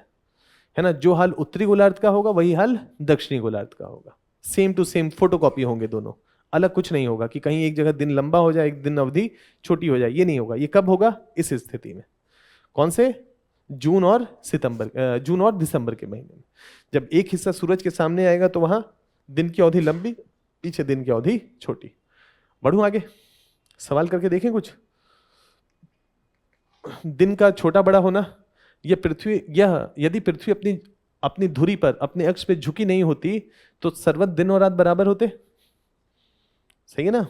है ना। जो हाल उत्तरी गोलार्ध का होगा वही हाल दक्षिणी गोलार्ध का होगा। सेम टू सेम फोटोकॉपी होंगे दोनों, अलग कुछ नहीं होगा कि कहीं एक जगह दिन लंबा हो जाए, एक दिन अवधि छोटी हो जाए, ये नहीं होगा। ये कब होगा? इस स्थिति में। कौन से? जून और दिसंबर के महीने में। जब एक हिस्सा सूरज के सामने आएगा तो वहां दिन की अवधि लंबी, पीछे दिन की अवधि छोटी। बढ़ूं आगे, सवाल करके देखें कुछ। दिन का छोटा बड़ा होना, यदि पृथ्वी अपनी धुरी पर, अपने अक्ष पे झुकी नहीं होती तो सर्वत्र दिन और रात बराबर होते। सही है ना?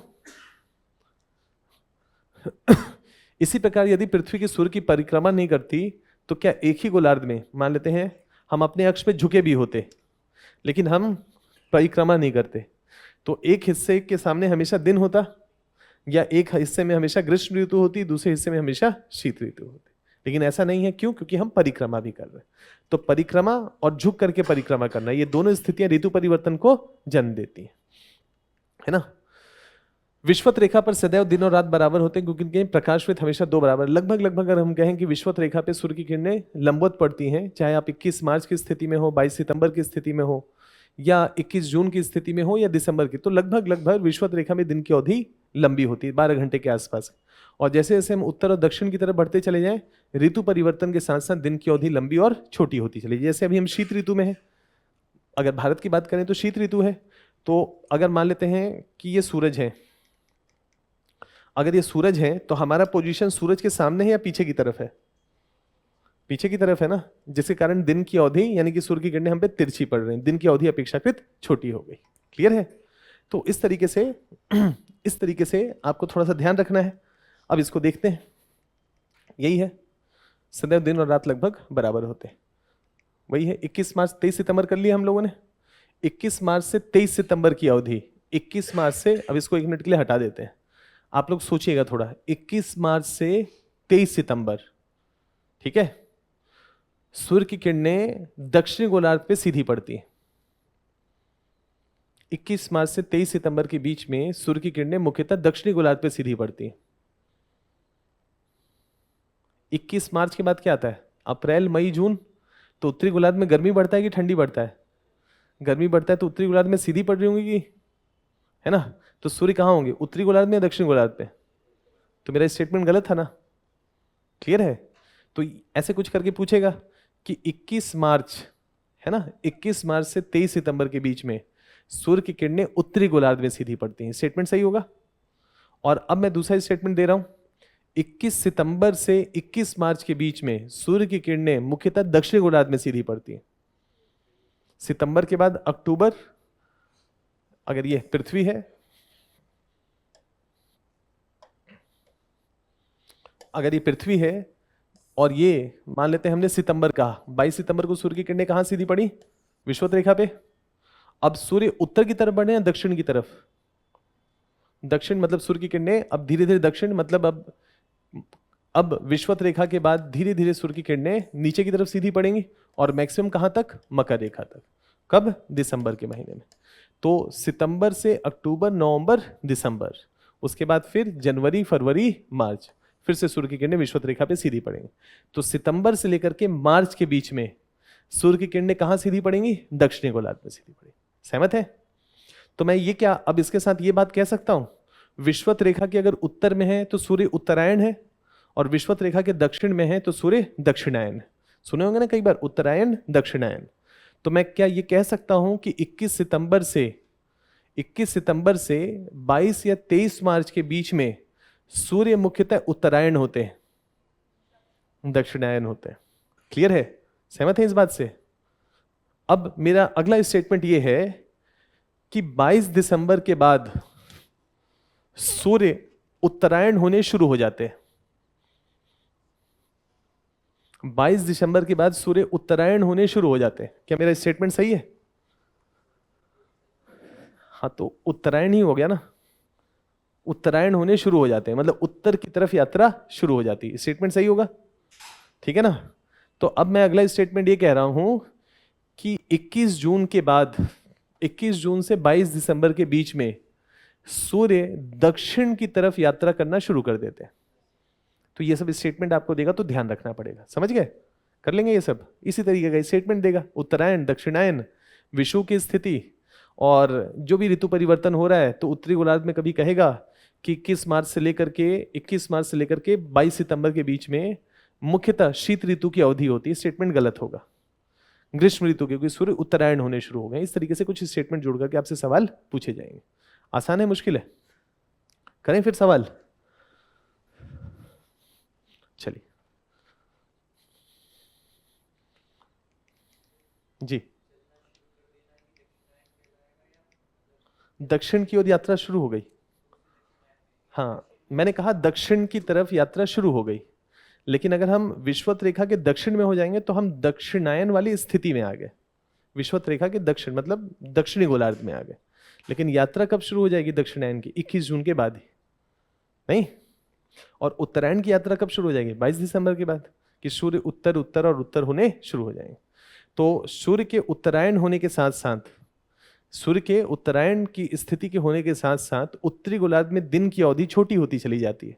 इसी प्रकार यदि पृथ्वी की सूर्य की परिक्रमा नहीं करती तो क्या एक ही गोलार्ध में, मान लेते हैं हम अपने अक्ष पे झुके भी होते लेकिन हम परिक्रमा नहीं करते, तो एक हिस्से के सामने हमेशा दिन होता या एक हिस्से में हमेशा ग्रीष्म ऋतु होती, दूसरे हिस्से में हमेशा शीत ऋतु होती। लेकिन ऐसा नहीं है। क्यों? क्योंकि हम परिक्रमा भी कर रहे हैं। तो परिक्रमा और झुक करके परिक्रमा करना, ये दोनों स्थितियां ऋतु परिवर्तन को जन्म देती है ना। विषुवत रेखा पर सदैव दिन और रात बराबर होते हैं, क्योंकि प्रकाशविद हमेशा 2 बराबर। लगभग अगर हम कहें कि विषुवत रेखा पे सूर्य की किरणें लंबवत पड़ती हैं, चाहे आप 21 मार्च की स्थिति में हो, 22 सितंबर की स्थिति में हो, या 21 जून की स्थिति में हो, या दिसंबर की, तो लगभग विषुवत रेखा में दिन की अवधि लंबी होती है, 12 घंटे के आसपास। और जैसे जैसे हम उत्तर और दक्षिण की तरफ बढ़ते चले जाएं, ऋतु परिवर्तन के साथ साथ दिन की अवधि लंबी और छोटी होती चली। जैसे अभी हम शीत ऋतु में हैं, अगर भारत की बात करें तो शीत ऋतु है। तो अगर मान लेते हैं कि ये सूरज है, अगर ये सूरज है तो हमारा पोजीशन सूरज के सामने है या पीछे की तरफ है? पीछे की तरफ है ना, जिसके कारण दिन की अवधि यानी कि सूर्य की किरणें हम पे तिरछी पड़ रही हैं, दिन की अवधि अपेक्षाकृत छोटी हो गई। क्लियर है? तो इस तरीके से आपको थोड़ा सा ध्यान रखना है। अब इसको देखते हैं। यही है, सदैव दिन और रात लगभग बराबर होते हैं। वही है, 21 मार्च 23 सितंबर कर लिया हम लोगों ने। 21 मार्च से 23 सितंबर की अवधि, 21 मार्च से, अब इसको 1 मिनट के लिए हटा देते हैं। आप लोग सोचिएगा थोड़ा, 21 मार्च से 23 सितंबर, ठीक है, सूर्य की किरणें दक्षिणी गोलार्ध पे सीधी पड़ती है। 21 मार्च से 23 सितंबर के बीच में सूर्य की किरणें मुख्यतः दक्षिणी गोलार्ध पे सीधी पड़ती है। 21 मार्च के बाद क्या आता है? अप्रैल, मई, जून। तो उत्तरी गोलार्ध में गर्मी बढ़ता है कि ठंडी बढ़ता है? गर्मी बढ़ता है, तो उत्तरी गोलार्ध में सीधी पड़ रही होंगी, है ना। तो सूर्य कहाँ होंगे? उत्तरी गोलार्ध में या दक्षिणी गोलार्ध पे? तो मेरा स्टेटमेंट गलत था ना? क्लियर है? तो ऐसे कुछ करके पूछेगा कि 21 मार्च, है ना, 21 मार्च से 23 सितंबर के बीच में सूर्य की किरणें उत्तरी गोलार्ध में सीधी पड़ती हैं। स्टेटमेंट सही होगा। और अब मैं दूसरा स्टेटमेंट दे रहा हूं, 21 सितंबर से 21 मार्च के बीच में सूर्य की किरणें मुख्यतः दक्षिणी गोलार्ध में सीधी पड़ती हैं। सितंबर के बाद अक्टूबर, अगर ये पृथ्वी है, अगर ये पृथ्वी है और ये मान लेते हैं हमने सितंबर का, 22 सितंबर को सूर्य की किरणें कहां सीधी पड़ी? विषुवत रेखा पे। अब सूर्य उत्तर की तरफ बढ़े या दक्षिण की तरफ? दक्षिण, मतलब सूर्य की किरणें अब धीरे धीरे दक्षिण, मतलब अब विषुवत रेखा के बाद धीरे धीरे सूर्य की किरणें नीचे की तरफ सीधी पड़ेंगी और मैक्सिमम कहां तक? मकर रेखा तक। कब? दिसंबर के महीने में। तो सितंबर से अक्टूबर, नवंबर, दिसंबर, उसके बाद फिर जनवरी, फरवरी, मार्च, फिर से सूर्य की किरणें विषुवत रेखा पे सीधी पड़ेंगी। तो सितंबर से लेकर के मार्च के बीच में सूर्य की किरणें कहाँ सीधी पड़ेंगी? दक्षिणी गोलार्ध में सीधी पड़ेंगी। सहमत है? तो मैं ये क्या अब इसके साथ ये बात कह सकता हूं, विषुवत रेखा के अगर उत्तर में है तो सूर्य उत्तरायण है, और विषुवत रेखा के दक्षिण में है तो सूर्य दक्षिणायन है। सुने होंगे ना कई बार, उत्तरायण, दक्षिणायन। तो मैं क्या ये कह सकता हूं कि 21 सितंबर से 22 या 23 मार्च के बीच में सूर्य मुख्यतः उत्तरायण होते हैं, दक्षिणायन होते हैं। क्लियर है? सहमत है इस बात से? अब मेरा अगला स्टेटमेंट ये है कि 22 दिसंबर के बाद सूर्य उत्तरायण होने शुरू हो जाते हैं। 22 दिसंबर के बाद सूर्य उत्तरायण होने शुरू हो जाते हैं। क्या मेरा स्टेटमेंट सही है? हाँ, तो उत्तरायण ही हो गया ना, उत्तरायण होने शुरू हो जाते हैं, मतलब उत्तर की तरफ यात्रा शुरू हो जाती है। स्टेटमेंट सही होगा? ठीक है ना? तो अब मैं अगला स्टेटमेंट ये कह रहा हूं कि 21 जून के बाद, 21 जून से 22 दिसंबर के बीच में सूर्य दक्षिण की तरफ यात्रा करना शुरू कर देते हैं। तो ये सब स्टेटमेंट आपको देगा तो ध्यान रखना पड़ेगा। समझ गए? कर लेंगे ये सब। इसी तरीके का स्टेटमेंट देगा, उत्तरायण, दक्षिणायन, विषुव की स्थिति, और जो भी ऋतु परिवर्तन हो रहा है तो उत्तरी गोलार्ध में कभी कहेगा कि 21 मार्च से लेकर के 22 सितंबर के बीच में मुख्यतः शीत ऋतु की अवधि होती है। स्टेटमेंट गलत होगा, ग्रीष्म ऋतु, क्योंकि सूर्य उत्तरायण होने शुरू हो गए। इस तरीके से कुछ स्टेटमेंट जोड़ करके आपसे सवाल पूछे जाएंगे। आसान है, मुश्किल है? करें फिर सवाल? चलिए जी। दक्षिण की ओर यात्रा शुरू हो गई। हाँ, मैंने कहा दक्षिण की तरफ यात्रा शुरू हो गई, लेकिन अगर हम विषुवत रेखा के दक्षिण में हो जाएंगे तो हम दक्षिणायन वाली स्थिति में आ गए। विषुवत रेखा के दक्षिण मतलब दक्षिणी गोलार्ध में आ गए। लेकिन यात्रा कब शुरू हो जाएगी दक्षिणायन की? 21 जून के बाद ही, नहीं? और उत्तरायण की यात्रा कब शुरू हो जाएगी? 22 दिसंबर के बाद, कि सूर्य उत्तर उत्तर और उत्तर होने शुरू हो जाएंगे। तो सूर्य के उत्तरायण होने के साथ साथ, सूर्य के उत्तरायण की स्थिति के होने के साथ साथ उत्तरी गोलार्ध में दिन की अवधि छोटी होती चली जाती है।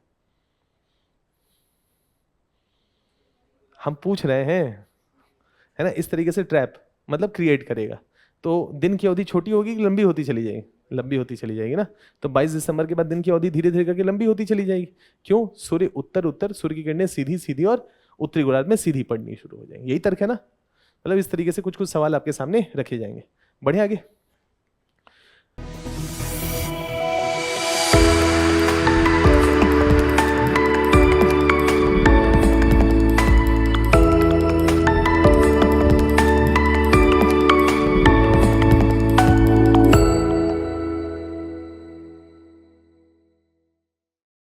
हम पूछ रहे हैं, है ना? इस तरीके से ट्रैप मतलब क्रिएट करेगा। तो दिन की अवधि छोटी होगी कि लंबी होती चली जाएगी? लंबी होती चली जाएगी ना। तो 22 दिसंबर के बाद दिन की अवधि धीरे धीरे करके लंबी होती चली जाएगी। क्यों? सूर्य उत्तर उत्तर, सूर्य की किरणें सीधी सीधी और उत्तरी गोलार्ध में सीधी पड़नी शुरू हो जाएंगी। यही तर्क है ना? मतलब इस तरीके से कुछ कुछ सवाल आपके सामने रखे जाएंगे। बढ़िया, आगे।